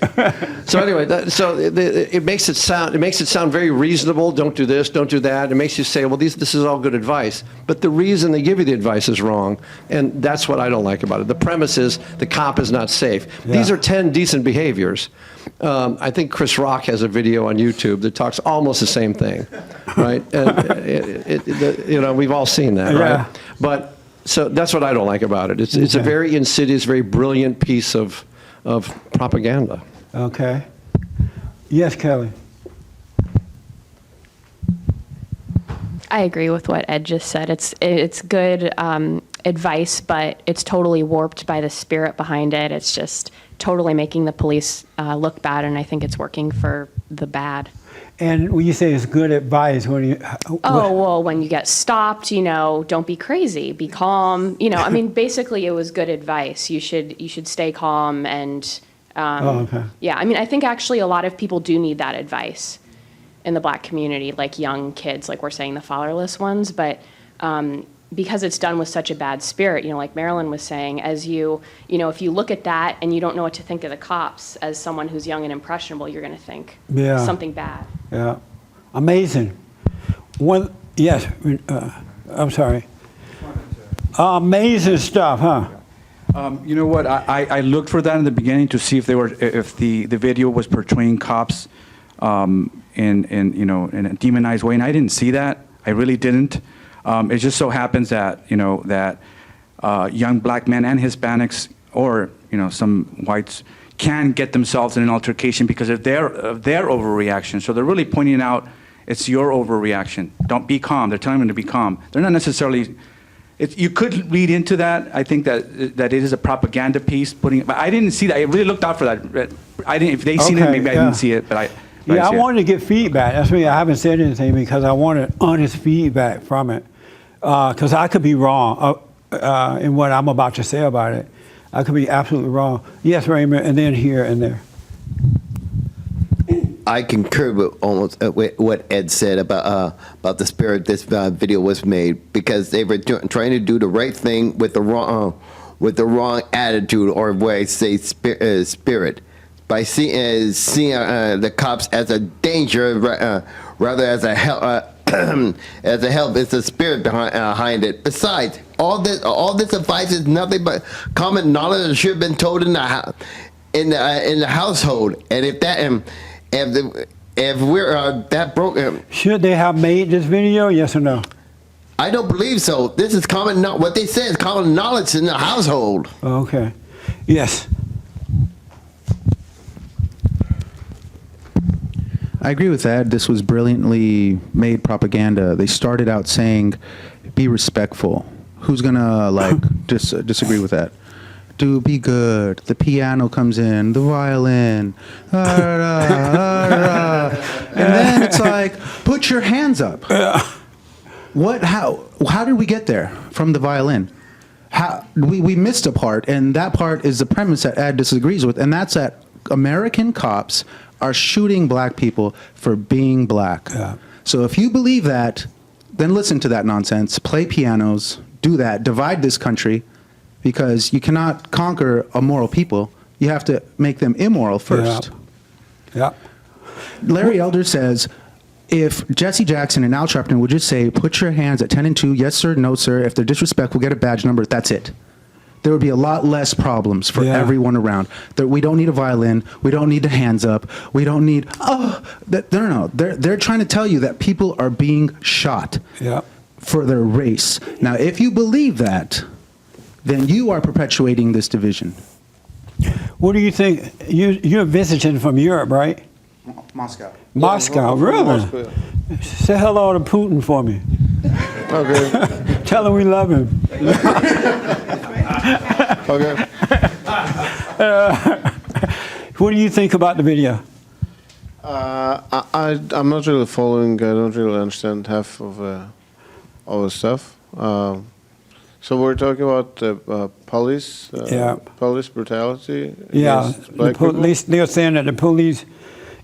So anyway, it makes it sound very reasonable. Don't do this, don't do that. It makes you say, well, this is all good advice. But the reason they give you the advice is wrong, and that's what I don't like about it. The premise is the cop is not safe. Yeah. These are 10 decent behaviors. I think Chris Rock has a video on YouTube that talks almost the same thing, right? And we've all seen that, right? Yeah. But so that's what I don't like about it. It's a very insidious, very brilliant piece of propaganda. Okay. Yes, Kelly. I agree with what Ed just said. It's good advice, but it's totally warped by the spirit behind it. It's just totally making the police look bad, and I think it's working for the bad. And when you say it's good advice, when you When you get stopped, don't be crazy, be calm. I mean, basically, it was good advice. You should stay calm and. okay. Yeah, I mean, I think actually a lot of people do need that advice in the Black community, like young kids, like we're saying, the fatherless ones. But because it's done with such a bad spirit, like Marilyn was saying, if you look at that and you don't know what to think of the cops as someone who's young and impressionable, you're going to think something bad. Yeah. Amazing. Yes, I'm sorry. Amazing stuff, huh? You know what? I looked for that in the beginning to see if the video was portraying cops in a demonized way, and I didn't see that. I really didn't. It just so happens that young black men and Hispanics, or some whites, can get themselves in an altercation because of their overreaction. So they're really pointing out it's your overreaction. Don't be calm. They're telling them to be calm. They're not necessarily. You could read into that. I think that it is a propaganda piece. But I didn't see that. I really looked out for that. I didn't. If they seen it, maybe I didn't see it. But I. Yeah, I wanted to get feedback. That's why I haven't said anything, because I wanted honest feedback from it. Because I could be wrong in what I'm about to say about it. I could be absolutely wrong. Yes, Raymond, and then here and there. I concur with almost with what Ed said about the spirit this video was made, because they were trying to do the right thing with the wrong attitude, or what I say spirit, by seeing the cops as a danger rather as a help. As a help, it's the spirit behind it. Besides, all this advice is nothing but common knowledge that should have been told in the household. And if we're that broken, should they have made this video? Yes or no? I don't believe so. This is common. What they say is common knowledge in the household. Okay. Yes. I agree with that. This was brilliantly made propaganda. They started out saying, be respectful. Who's going to disagree with that? Be good. The piano comes in, the violin. And then it's like, put your hands up. How did we get there from the violin? We missed a part, and that part is the premise that Ed disagrees with, and that's that American cops are shooting black people for being black. Yeah. So if you believe that, then listen to that nonsense. Play pianos, do that, divide this country, because you cannot conquer a moral people. You have to make them immoral first. Yeah. Larry Elder says, if Jesse Jackson and Al Sharpton would just say, put your hands at 10 and 2, yes sir, no sir, if they're disrespectful, get a badge number, that's it. There would be a lot less problems for everyone around. We don't need a violin. We don't need the hands up. We don't need, no. They're trying to tell you that people are being shot for their race. Now, if you believe that, then you are perpetuating this division. What do you think? You're visiting from Europe, right? Moscow. Moscow, really? Moscow, yeah. Say hello to Putin for me. Okay. Tell him we love him. Okay. What do you think about the video? I'm not really following. I don't really understand half of all the stuff. So we're talking about police brutality. Yeah, they're saying that the police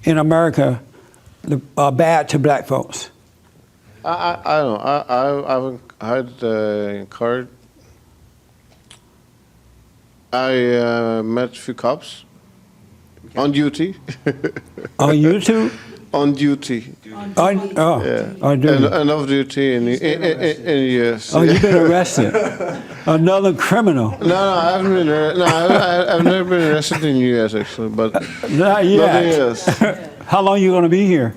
in America are bad to black folks. I don't know. I haven't had a card. I met a few cops on duty. On YouTube? On duty. On duty. And off duty in US. Oh, you've been arrested. Another criminal. No, I haven't been. I've never been arrested in US actually, but not yet. Nothing else. How long are you going to be here?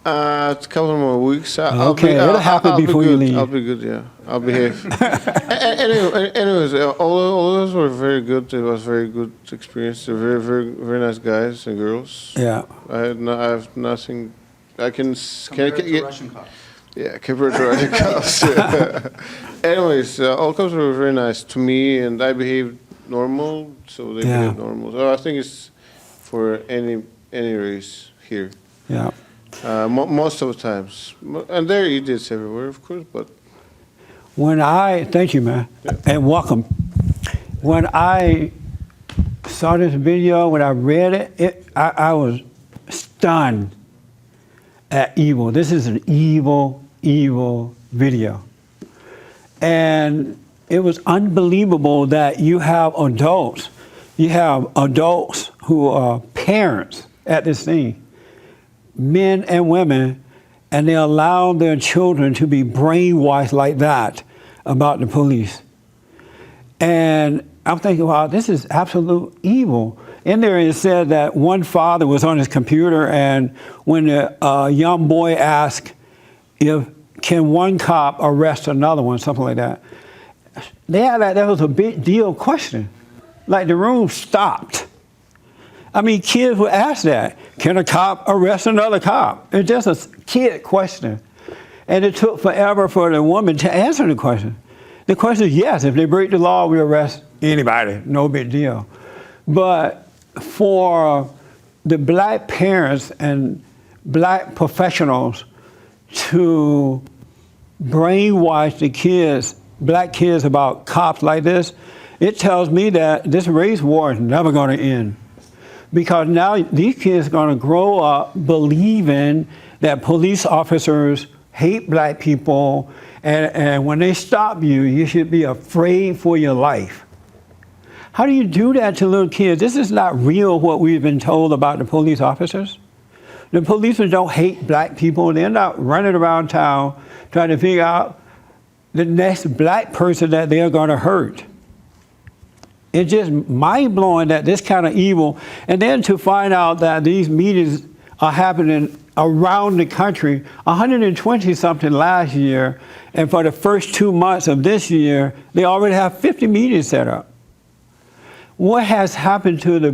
It's a couple more weeks. It'll happen before you leave. I'll be good, yeah. I'll behave. Anyways, all of us were very good. It was a very good experience. They're very, very, very nice guys and girls. Yeah. I have nothing. Compared to Russian cops. Yeah, compared to Russian cops. Yeah. Anyways, all cops were very nice to me, and I behaved normal, so they behaved normal. So I think it's for any race here. Yeah. Most of the times, and there are idiots everywhere, of course. But thank you, man, and welcome. When I saw this video, when I read it, I was stunned at evil. This is an evil video, And it was unbelievable that you have adults who are parents at this thing, men and women, and they allow their children to be brainwashed like that about the police. And I'm thinking, wow, this is absolute evil. In there it said that one father was on his computer, and when a young boy asked can one cop arrest another one, something like that, that was a big deal question. Like the room stopped. I mean, kids would ask that. Can a cop arrest another cop? It's just a kid question. And it took forever for the woman to answer the question. The question is yes, if they break the law, we arrest anybody, no big deal. But for the black parents and black professionals to brainwash the kids, black kids, about cops like this, it tells me that this race war is never going to end. Because now these kids are going to grow up believing that police officers hate black people, and when they stop you, you should be afraid for your life. How do you do that to little kids? This is not real, what we've been told about the police officers. The policemen don't hate black people. They're not running around town trying to figure out the next black person that they're going to hurt. It's just mind-blowing that this kind of evil, and then to find out that these meetings are happening around the country, 120-something last year, and for the first 2 months of this year, they already have 50 meetings set up. What has happened to the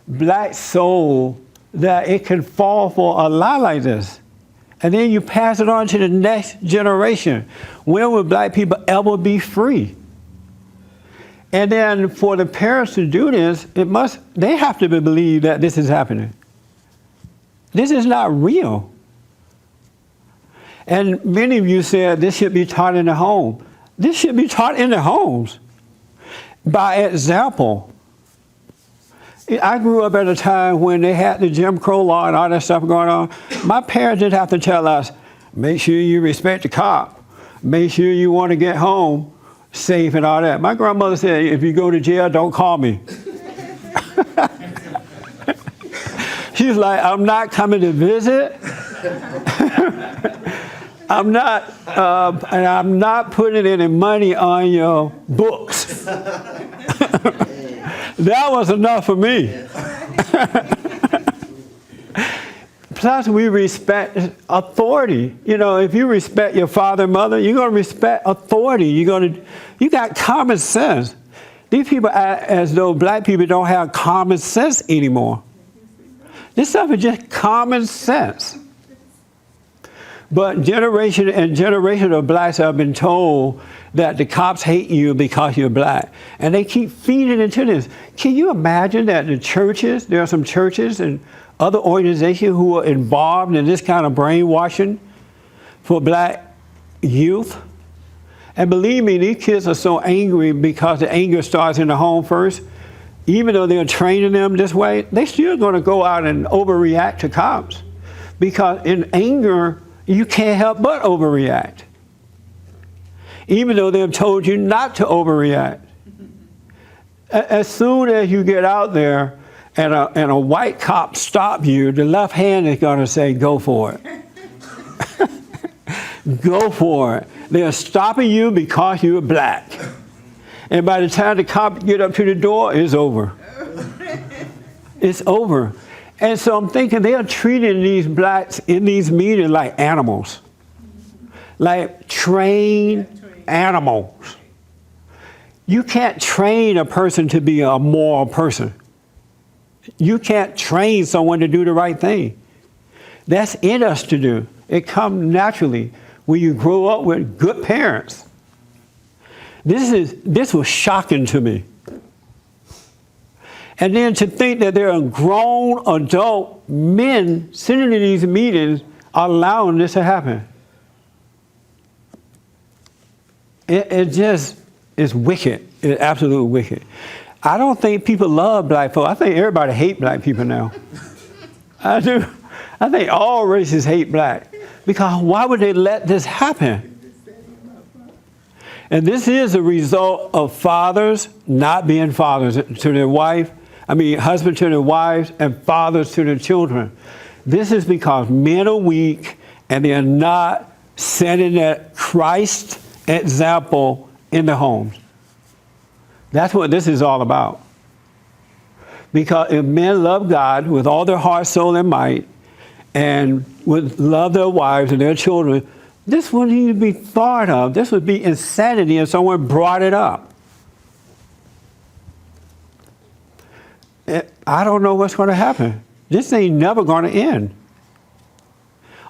black soul that it can fall for a lie like this? And then you pass it on to the next generation. When will black people ever be free? And then for the parents to do this, they have to believe that this is happening. This is not real. And many of you said this should be taught in the home. This should be taught in the homes. By example. I grew up at a time when they had the Jim Crow law and all that stuff going on. My parents didn't have to tell us, make sure you respect the cop. Make sure you want to get home safe and all that. My grandmother said, if you go to jail, don't call me. She's like, I'm not coming to visit. I'm not putting any money on your books. That was enough for me. Plus, we respect authority. You know, if you respect your father and mother, you're going to respect authority. You got common sense. These people act as though black people don't have common sense anymore. This stuff is just common sense. But generation and generation of blacks have been told that the cops hate you because you're black. And they keep feeding into this. Can you imagine that there are some churches and other organizations who are involved in this kind of brainwashing for black youth? And believe me, these kids are so angry because the anger starts in the home first. Even though they're training them this way, they're still going to go out and overreact to cops. Because in anger, you can't help but overreact. Even though they've told you not to overreact. As soon as you get out there and a white cop stops you, the left hand is going to say, go for it. Go for it. They're stopping you because you're black. And by the time the cop get up to the door, it's over. It's over. And so I'm thinking they are treating these blacks in these meetings like animals. Like trained animals. You can't train a person to be a moral person. You can't train someone to do the right thing. That's in us to do. It comes naturally when you grow up with good parents. This was shocking to me. And then to think that there are grown adult men sitting in these meetings allowing this to happen. It just is wicked. It's absolutely wicked. I don't think people love black folk. I think everybody hates black people now. I do. I think all races hate black. Because why would they let this happen? And this is a result of fathers not being fathers to their wife, husband to their wives, and fathers to their children. This is because men are weak and they are not setting that Christ example in the homes. That's what this is all about. Because if men love God with all their heart, soul, and might, and would love their wives and their children, this wouldn't even be thought of. This would be insanity if someone brought it up. I don't know what's going to happen. This ain't never going to end.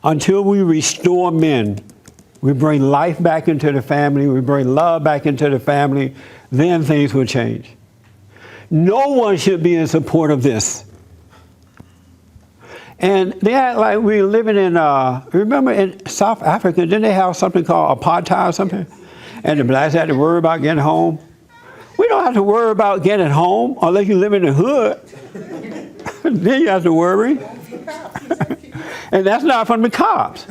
Until we restore men, we bring life back into the family, we bring love back into the family, then things will change. No one should be in support of this. And they act like we're living in, remember in South Africa, didn't they have something called apartheid or something? And the blacks had to worry about getting home. We don't have to worry about getting home unless you live in the hood. Then you have to worry. And that's not from the cops.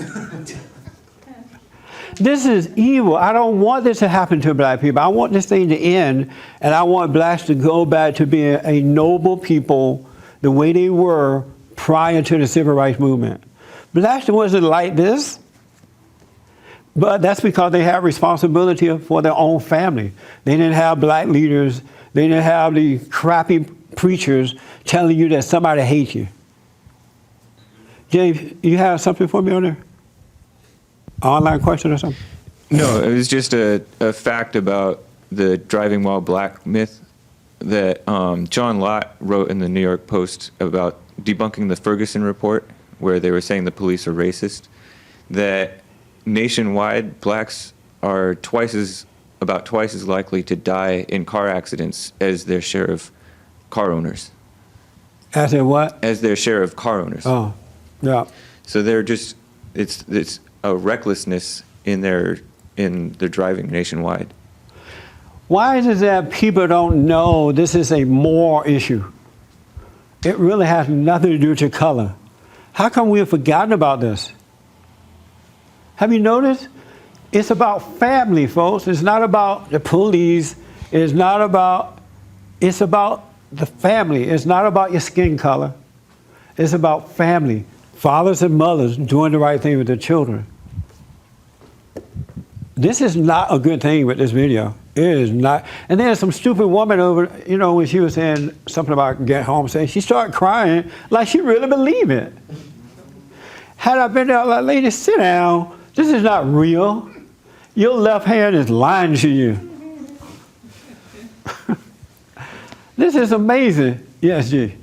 This is evil. I don't want this to happen to black people. I want this thing to end, and I want blacks to go back to being a noble people the way they were prior to the civil rights movement. Blacks wasn't like this, but that's because they had responsibility for their own family. They didn't have black leaders. They didn't have the crappy preachers telling you that somebody hates you. James, you have something for me on there? Online question or something? No, it was just a fact about the driving while black myth that John Lott wrote in the New York Post about debunking the Ferguson report, where they were saying the police are racist, that nationwide blacks are about twice as likely to die in car accidents as their share of car owners. As their what? As their share of car owners. Oh, yeah. So they're just, it's a recklessness in their driving nationwide. Why is it that people don't know this is a moral issue? It really has nothing to do with your color. How come we have forgotten about this? Have you noticed? It's about family, folks. It's not about the police. It's about the family. It's not about your skin color. It's about family. Fathers and mothers doing the right thing with their children. This is not a good thing with this video. It is not. And there's some stupid woman over, when she was saying something about get home, saying she started crying like she really believed it. Had I been there, like, lady, sit down. This is not real. Your left hand is lying to you. This is amazing. Yes, G.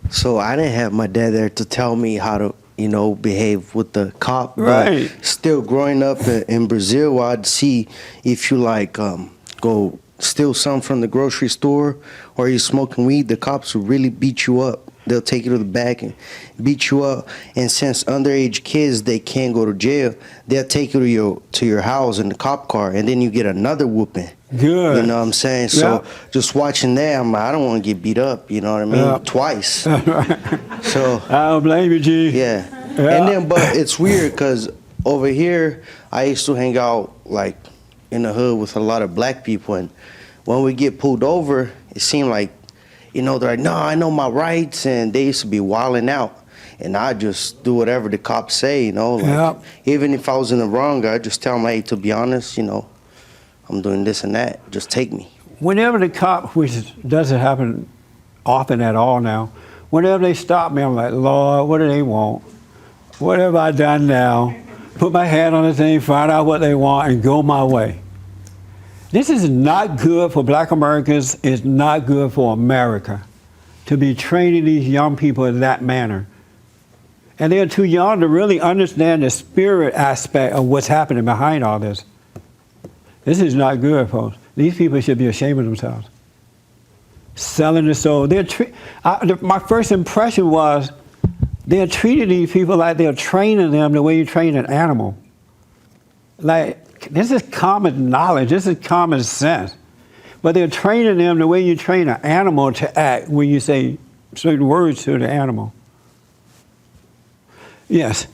So I didn't have my dad there to tell me how to, behave with the cop. Right. But still, growing up in Brazil, I'd see if you go steal something from the grocery store or you're smoking weed, the cops will really beat you up. They'll take you to the back and beat you up. And since underage kids, they can't go to jail, they'll take you to your house in the cop car, and then you get another whooping. Good. You know what I'm saying? So just watching that, I'm like, I don't want to get beat up, you know what I mean? Twice. So I don't blame you, G. Yeah. And then, but it's weird because over here, I used to hang out like in the hood with a lot of black people, and when we get pulled over, it seemed like, they're like, no, I know my rights, and they used to be wilding out. And I just do whatever the cops say, even if I was in the wrong, I just tell them, hey, to be honest, I'm doing this and that. Just take me. Whenever the cop, which doesn't happen often at all now, whenever they stop me, I'm like, Lord, what do they want? What have I done now? Put my hand on the thing, find out what they want, and go my way. This is not good for black Americans. It's not good for America to be training these young people in that manner. And they're too young to really understand the spirit aspect of what's happening behind all this. This is not good, folks. These people should be ashamed of themselves. Selling the soul. My first impression was they're treating these people like they're training them the way you train an animal. Like, this is common knowledge. This is common sense. But they're training them the way you train an animal to act when you say certain words to the animal. Yes.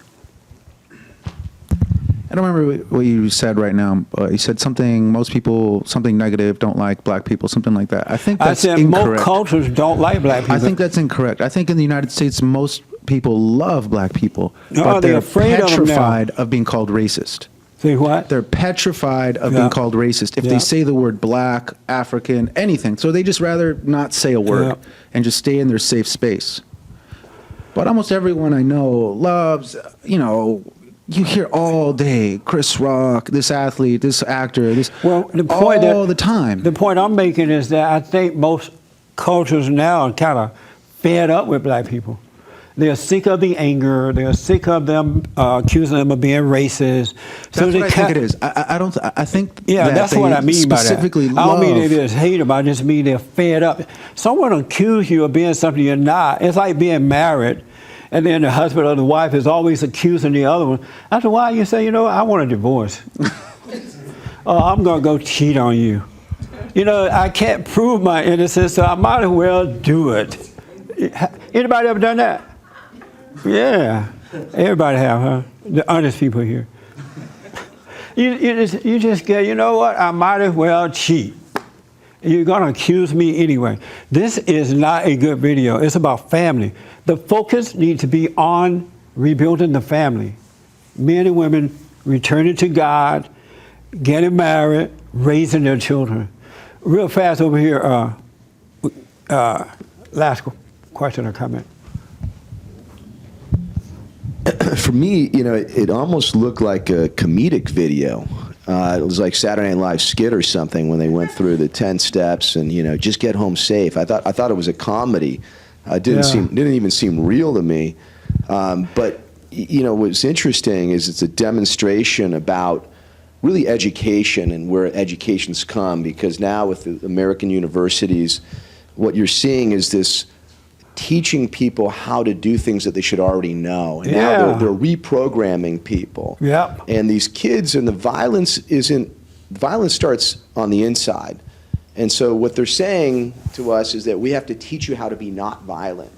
I don't remember what you said right now. You said something, most people, something negative, don't like black people, something like that. I think that's I said incorrect. most cultures don't like black people. I think that's incorrect. I think in the United States, most people love black people, No, but they're they're afraid of them now. petrified of being called racist. See what? They're petrified of Yeah. being called racist. If Yeah. they say the word black, African, anything, so they just rather not say a word Yeah. and just stay in their safe space. But almost everyone I know loves, you hear all day, Chris Rock, this athlete, this actor, this, Well, the point all the time. The point I'm making is that I think most cultures now are kind of fed up with black people. They're sick of the anger. They're sick of them accusing them of being racist. That's what I think it is. I think Yeah, that that's they what I mean by that. specifically I don't mean love- they just hate them. I just mean they're fed up. Someone accuse you of being something you're not. It's like being married, and then the husband or the wife is always accusing the other one. After a while, you say, I want a divorce. I'm going to go cheat on you. I can't prove my innocence, so I might as well do it. Anybody ever done that? Yeah, everybody have, huh? The honest people here. You just get, I might as well cheat. You're going to accuse me anyway. This is not a good video. It's about family. The focus needs to be on rebuilding the family. Men and women returning to God, getting married, raising their children. Real fast over here, last question or comment. For me, it almost looked like a comedic video. It was like Saturday Night Live skit or something when they went through the 10 steps and just get home safe. I thought it was a comedy. It didn't even seem real to me. But what's interesting is it's a demonstration about really education and where education's come, because now with the American universities, what you're seeing is this teaching people how to do things that they should already know. And now they're reprogramming people. Yep. And these kids, and the violence starts on the inside. And so what they're saying to us is that we have to teach you how to be not violent.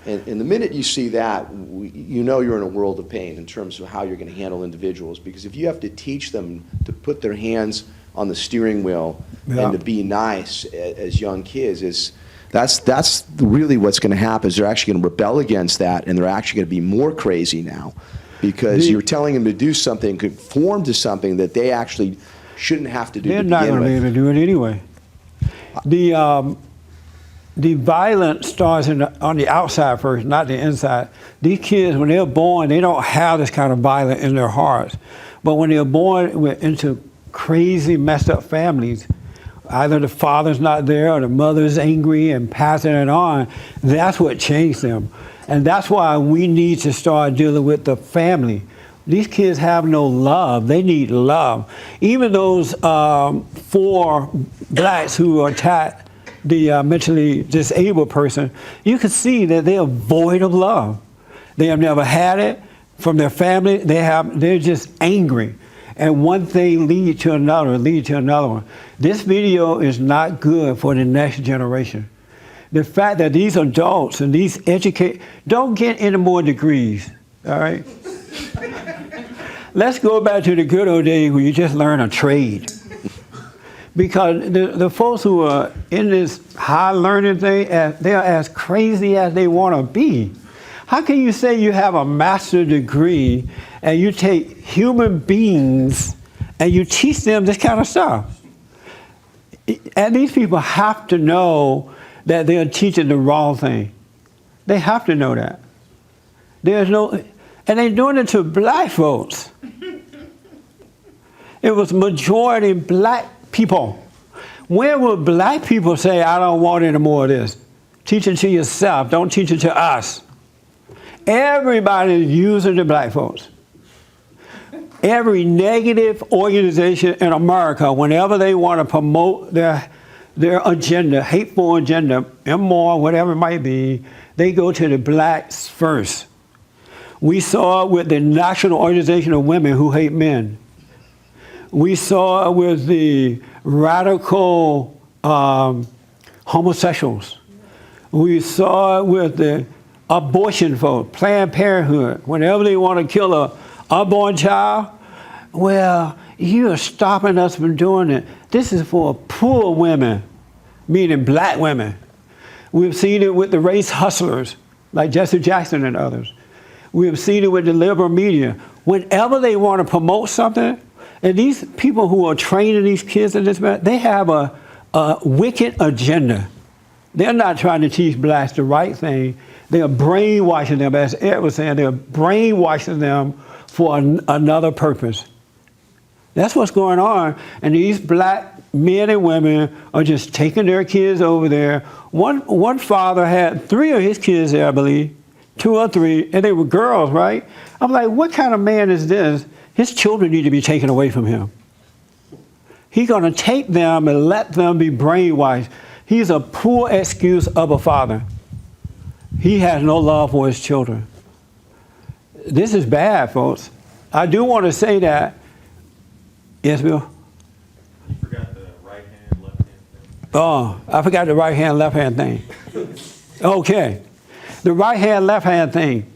And the minute you see that, you're in a world of pain in terms of how you're going to handle individuals. Because if you have to teach them to put their hands on the steering wheel and to be nice as young kids, that's really what's going to happen. Is they're actually going to rebel against that, and they're actually going to be more crazy now, because you're telling them to do something, conform to something that they actually shouldn't have to do. They're not going to be able to do it anyway. The violence starts on the outside first, not the inside. These kids, when they're born, they don't have this kind of violence in their hearts. But when they're born into crazy, messed up families, either the father's not there or the mother's angry and passing it on, that's what changed them. And that's why we need to start dealing with the family. These kids have no love. They need love. Even those 4 blacks who attacked the mentally disabled person, you can see that they are void of love. They have never had it from their family. They're just angry. And one thing leads to another, one. This video is not good for the next generation. The fact that these adults and these don't get any more degrees, all right? Let's go back to the good old days where you just learn a trade. Because the folks who are in this high learning thing, they are as crazy as they want to be. How can you say you have a master's degree and you take human beings and you teach them this kind of stuff? And these people have to know that they're teaching the wrong thing. They have to know that. And they're doing it to black folks. It was majority black people. When will black people say, I don't want any more of this? Teach it to yourself, don't teach it to us. Everybody is using the black folks. Every negative organization in America, whenever they want to promote their agenda, hateful agenda, immoral, whatever it might be, they go to the blacks first. We saw it with the National Organization of Women Who Hate Men. We saw it with the radical homosexuals. We saw it with the abortion folks, Planned Parenthood. Whenever they want to kill a unborn child, well, you are stopping us from doing it. This is for poor women, meaning black women. We've seen it with the race hustlers, like Jesse Jackson and others. We've seen it with the liberal media. Whenever they want to promote something, and these people who are training these kids in this, they have a wicked agenda. They're not trying to teach blacks the right thing. They are brainwashing them, as Ed was saying, they're brainwashing them for another purpose. That's what's going on. And these black men and women are just taking their kids over there. One father had 3 of his kids there, I believe, 2 or 3, and they were girls, right? I'm like, what kind of man is this? His children need to be taken away from him. He's going to take them and let them be brainwashed. He's a poor excuse of a father. He has no love for his children. This is bad, folks. I do want to say that. Yes, Bill? You forgot the right hand, left hand thing. Oh, I forgot the right hand, left hand thing. Okay. The right hand, left hand thing.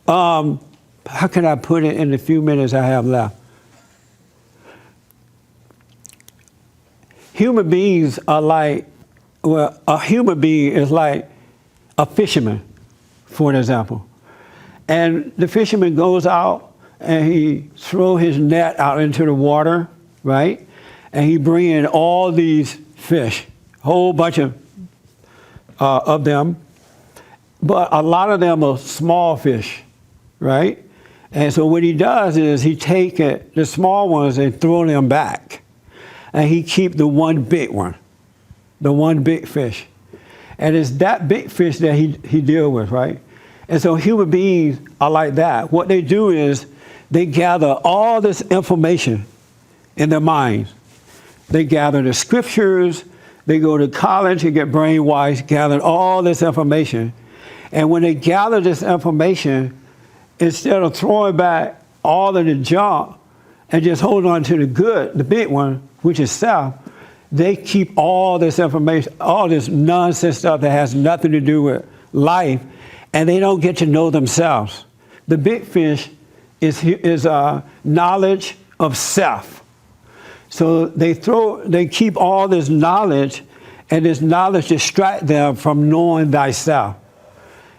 How can I put it in the few minutes I have left? Human beings are like, well, a human being is like a fisherman, for an example. And the fisherman goes out and he throws his net out into the water, right? And he brings in all these fish, a whole bunch of them. But a lot of them are small fish, right? And so what he does is he take the small ones and throw them back. And he keep the one big one, the one big fish. And it's that big fish that he deal with, right? And so human beings are like that. What they do is they gather all this information in their minds. They gather the scriptures, they go to college and get brainwashed, gather all this information. And when they gather this information, instead of throwing back all of the junk and just hold on to the good, the big one, which is self, they keep all this information, all this nonsense stuff that has nothing to do with life, and they don't get to know themselves. The big fish is knowledge of self. So they keep all this knowledge, and this knowledge distract them from knowing thyself.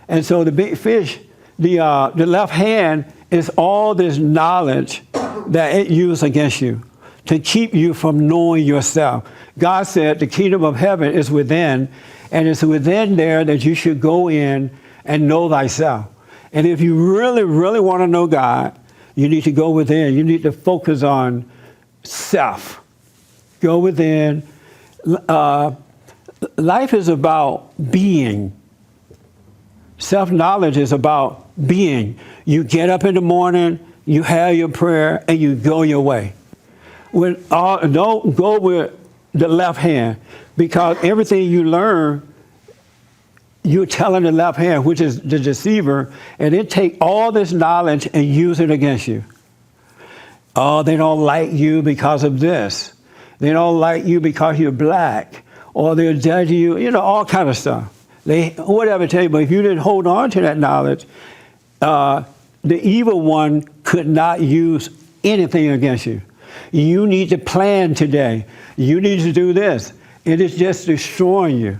And so the big fish, the left hand is all this knowledge that it uses against you to keep you from knowing yourself. God said the kingdom of heaven is within, and it's within there that you should go in and know thyself. And if you really, really want to know God, you need to go within. You need to focus on self. Go within. Life is about being. Self-knowledge is about being. You get up in the morning, you have your prayer, and you go your way. Don't go with the left hand, because everything you learn, you're telling the left hand, which is the deceiver, and it take all this knowledge and use it against you. Oh, they don't like you because of this. They don't like you because you're black, or they'll judge you, all kind of stuff. Whatever tell you, but if you didn't hold on to that knowledge, the evil one could not use anything against you. You need to plan today. You need to do this. It is just destroying you.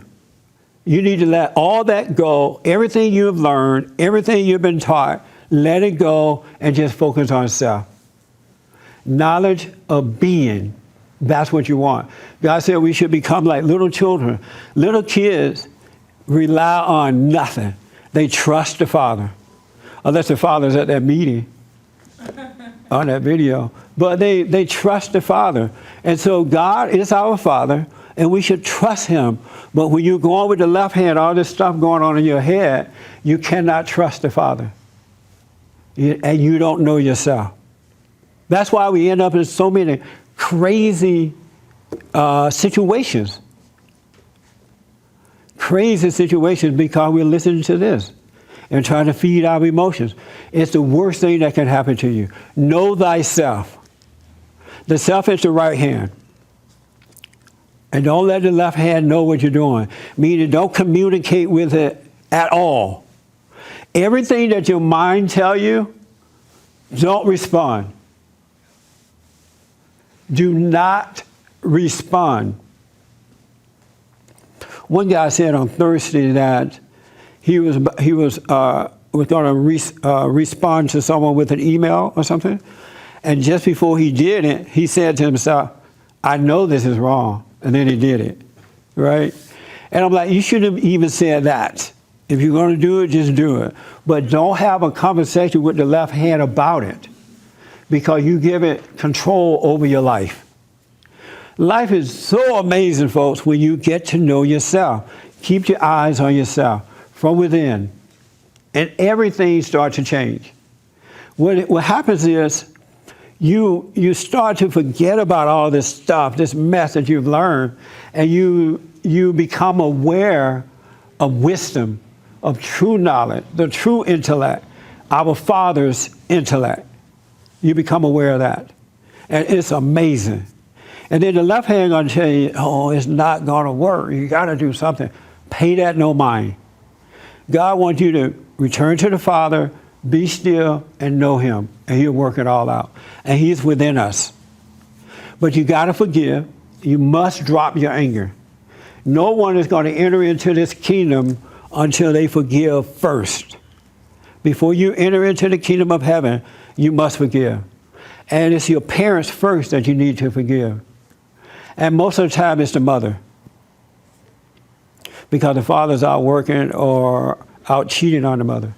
You need to let all that go, everything you've learned, everything you've been taught, let it go and just focus on self. Knowledge of being, that's what you want. God said we should become like little children. Little kids rely on nothing. They trust the Father, unless the Father's at that meeting on that video. But they trust the Father. And so God is our Father, and we should trust him. But when you go on with the left hand, all this stuff going on in your head, you cannot trust the Father. And you don't know yourself. That's why we end up in so many crazy situations. Crazy situations because we're listening to this and trying to feed our emotions. It's the worst thing that can happen to you. Know thyself. The self is the right hand. And don't let the left hand know what you're doing. Meaning don't communicate with it at all. Everything that your mind tells you, don't respond. Do not respond. One guy said on Thursday that he was going to respond to someone with an email or something, and just before he did it, he said to himself, "I know this is wrong," and then he did it, right? And I'm like, you shouldn't have even said that. If you're going to do it, just do it, but don't have a conversation with the left hand about it, because you give it control over your life. Life is so amazing, folks, when you get to know yourself. Keep your eyes on yourself from within, and everything starts to change. What happens is you start to forget about all this stuff, this mess that you've learned, and you become aware of wisdom, of true knowledge, the true intellect, our Father's intellect. You become aware of that, and it's amazing. And then the left hand going to tell you, oh, it's not going to work. You got to do something. Pay that no mind. God wants you to return to the Father, be still, and know Him, and He'll work it all out. And He's within us. But you got to forgive. You must drop your anger. No one is going to enter into this kingdom until they forgive first. Before you enter into the kingdom of heaven, you must forgive. And it's your parents first that you need to forgive. And most of the time, it's the mother. Because the father's out working or out cheating on the mother.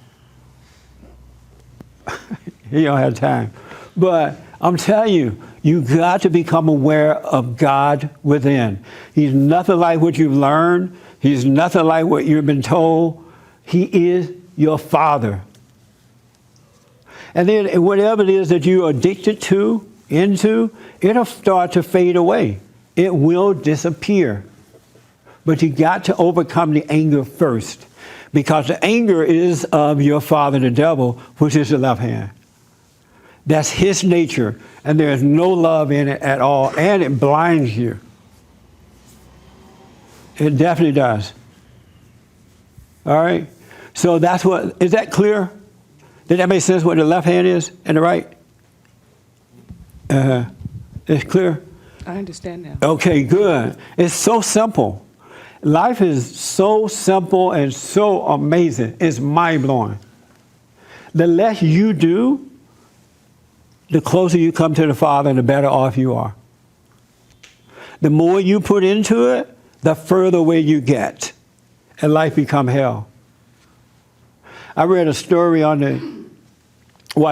He don't have time. But I'm telling you, you got to become aware of God within. He's nothing like what you've learned. He's nothing like what you've been told. He is your Father. And then whatever it is that you're addicted to, into, it'll start to fade away. It will disappear. But you got to overcome the anger first, because the anger is of your father, the devil, which is the left hand. That's his nature, and there's no love in it at all, and it blinds you. It definitely does. All right? So that's what, is that clear? Did that make sense what the left hand is and the right? It's clear? I understand now. Okay, good. It's so simple. Life is so simple and so amazing. It's mind-blowing. The less you do, the closer you come to the Father and the better off you are. The more you put into it, the further away you get, and life become hell. I read a story I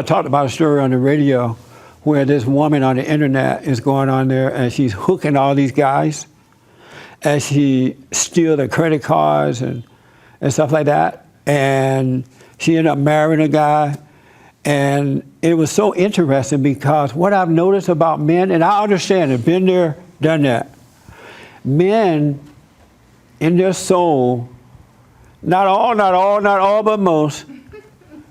talked about a story on the radio where this woman on the internet is going on there and she's hooking all these guys as she steals their credit cards and stuff like that. And she ended up marrying a guy. And it was so interesting because what I've noticed about men, and I understand it, been there, done that. Men in their soul, not all, but most,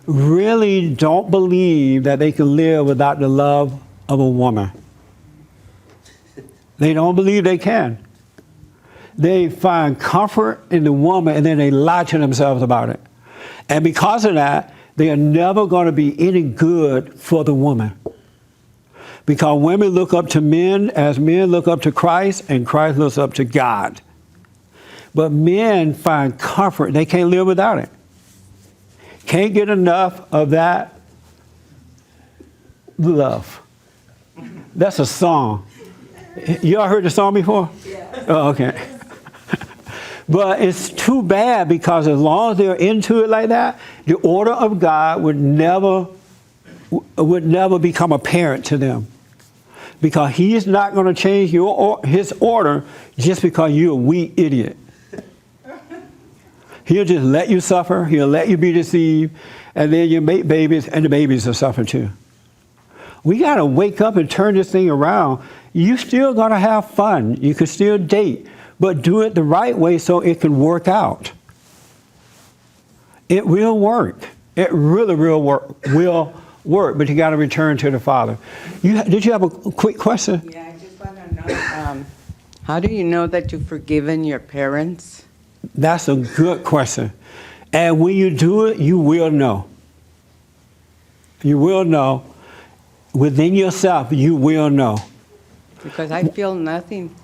really don't believe that they can live without the love of a woman. They don't believe they can. They find comfort in the woman and then they lie to themselves about it. And because of that, they are never going to be any good for the woman. Because women look up to men as men look up to Christ and Christ looks up to God. But men find comfort. They can't live without it. Can't get enough of that love. That's a song. Y'all heard the song before? Yeah. Oh, okay. But it's too bad because as long as they're into it like that, the order of God would never become apparent to them. Because He's not going to change His order just because you're a weak idiot. He'll just let you suffer. He'll let you be deceived. And then you make babies, and the babies will suffer too. We got to wake up and turn this thing around. You still going to have fun. You can still date. But do it the right way so it can work out. It will work. It really will work. But you got to return to the Father. Did you have a quick question? Yeah, I just want to know, how do you know that you've forgiven your parents? That's a good question. And when you do it, you will know. You will know. Within yourself, you will know. Because I feel nothing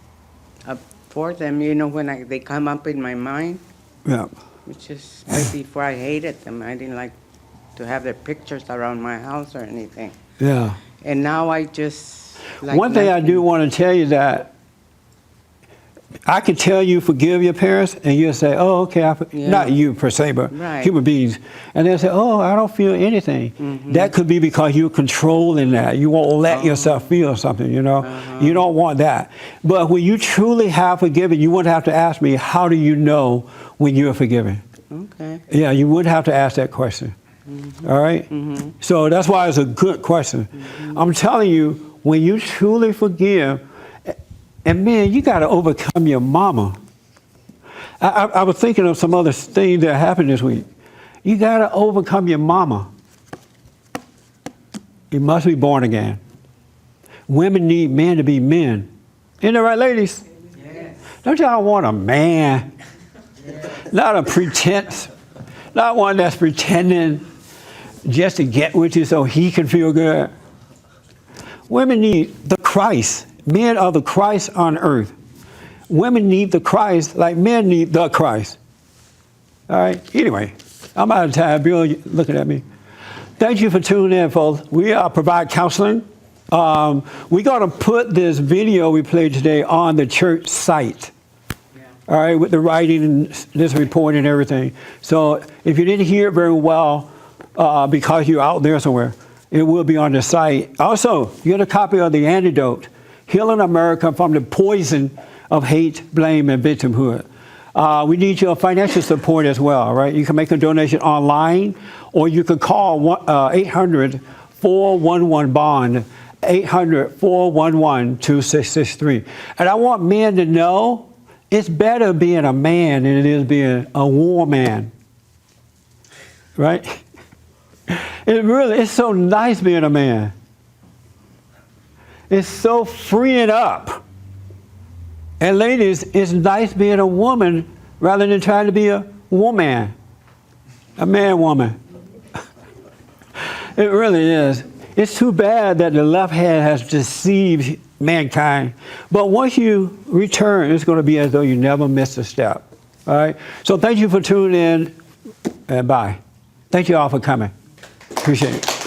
for them, you know, when they come up in my mind. Yeah. Which is maybe before I hated them. I didn't like to have their pictures around my house or anything. Yeah. And now I just like One thing I do want to tell you that I can tell you forgive your parents, and you'll say, "Oh, okay." Not you per se, but Right. human beings, and they'll say, "Oh, I don't feel anything." That could be because you're controlling that. You won't let yourself feel something. You know, you don't want that. But when you truly have forgiven, you wouldn't have to ask me, "How do you know when you're forgiven?" Okay. Yeah, you would have to ask that question. All right? So that's why it's a good question. I'm telling you, when you truly forgive, and man, you got to overcome your mama. I was thinking of some other things that happened this week. You got to overcome your mama. You must be born again. Women need men to be men. Isn't that right, ladies? Yes. Don't y'all want a man? Not a pretense. Not one that's pretending just to get with you so he can feel good. Women need the Christ. Men are the Christ on earth. Women need the Christ like men need the Christ. All right? Anyway, I'm out of time. Bill, you're looking at me. Thank you for tuning in, folks. We provide counseling. We're going to put this video we played today on the church site. All right, with the writing and this report and everything. So if you didn't hear it very well because you're out there somewhere, it will be on the site. Also, you get a copy of The Antidote, Healing America from the Poison of Hate, Blame, and Victimhood. We need your financial support as well, all right? You can make a donation online, or you can call 800-411-BOND, 800-411-2663. And I want men to know it's better being a man than it is being a woman, right? It's so nice being a man. It's so freeing up. And ladies, it's nice being a woman rather than trying to be a woman, a man-woman. It really is. It's too bad that the left hand has deceived mankind. But once you return, it's going to be as though you never missed a step. All right? So thank you for tuning in, and bye. Thank you all for coming. Appreciate it.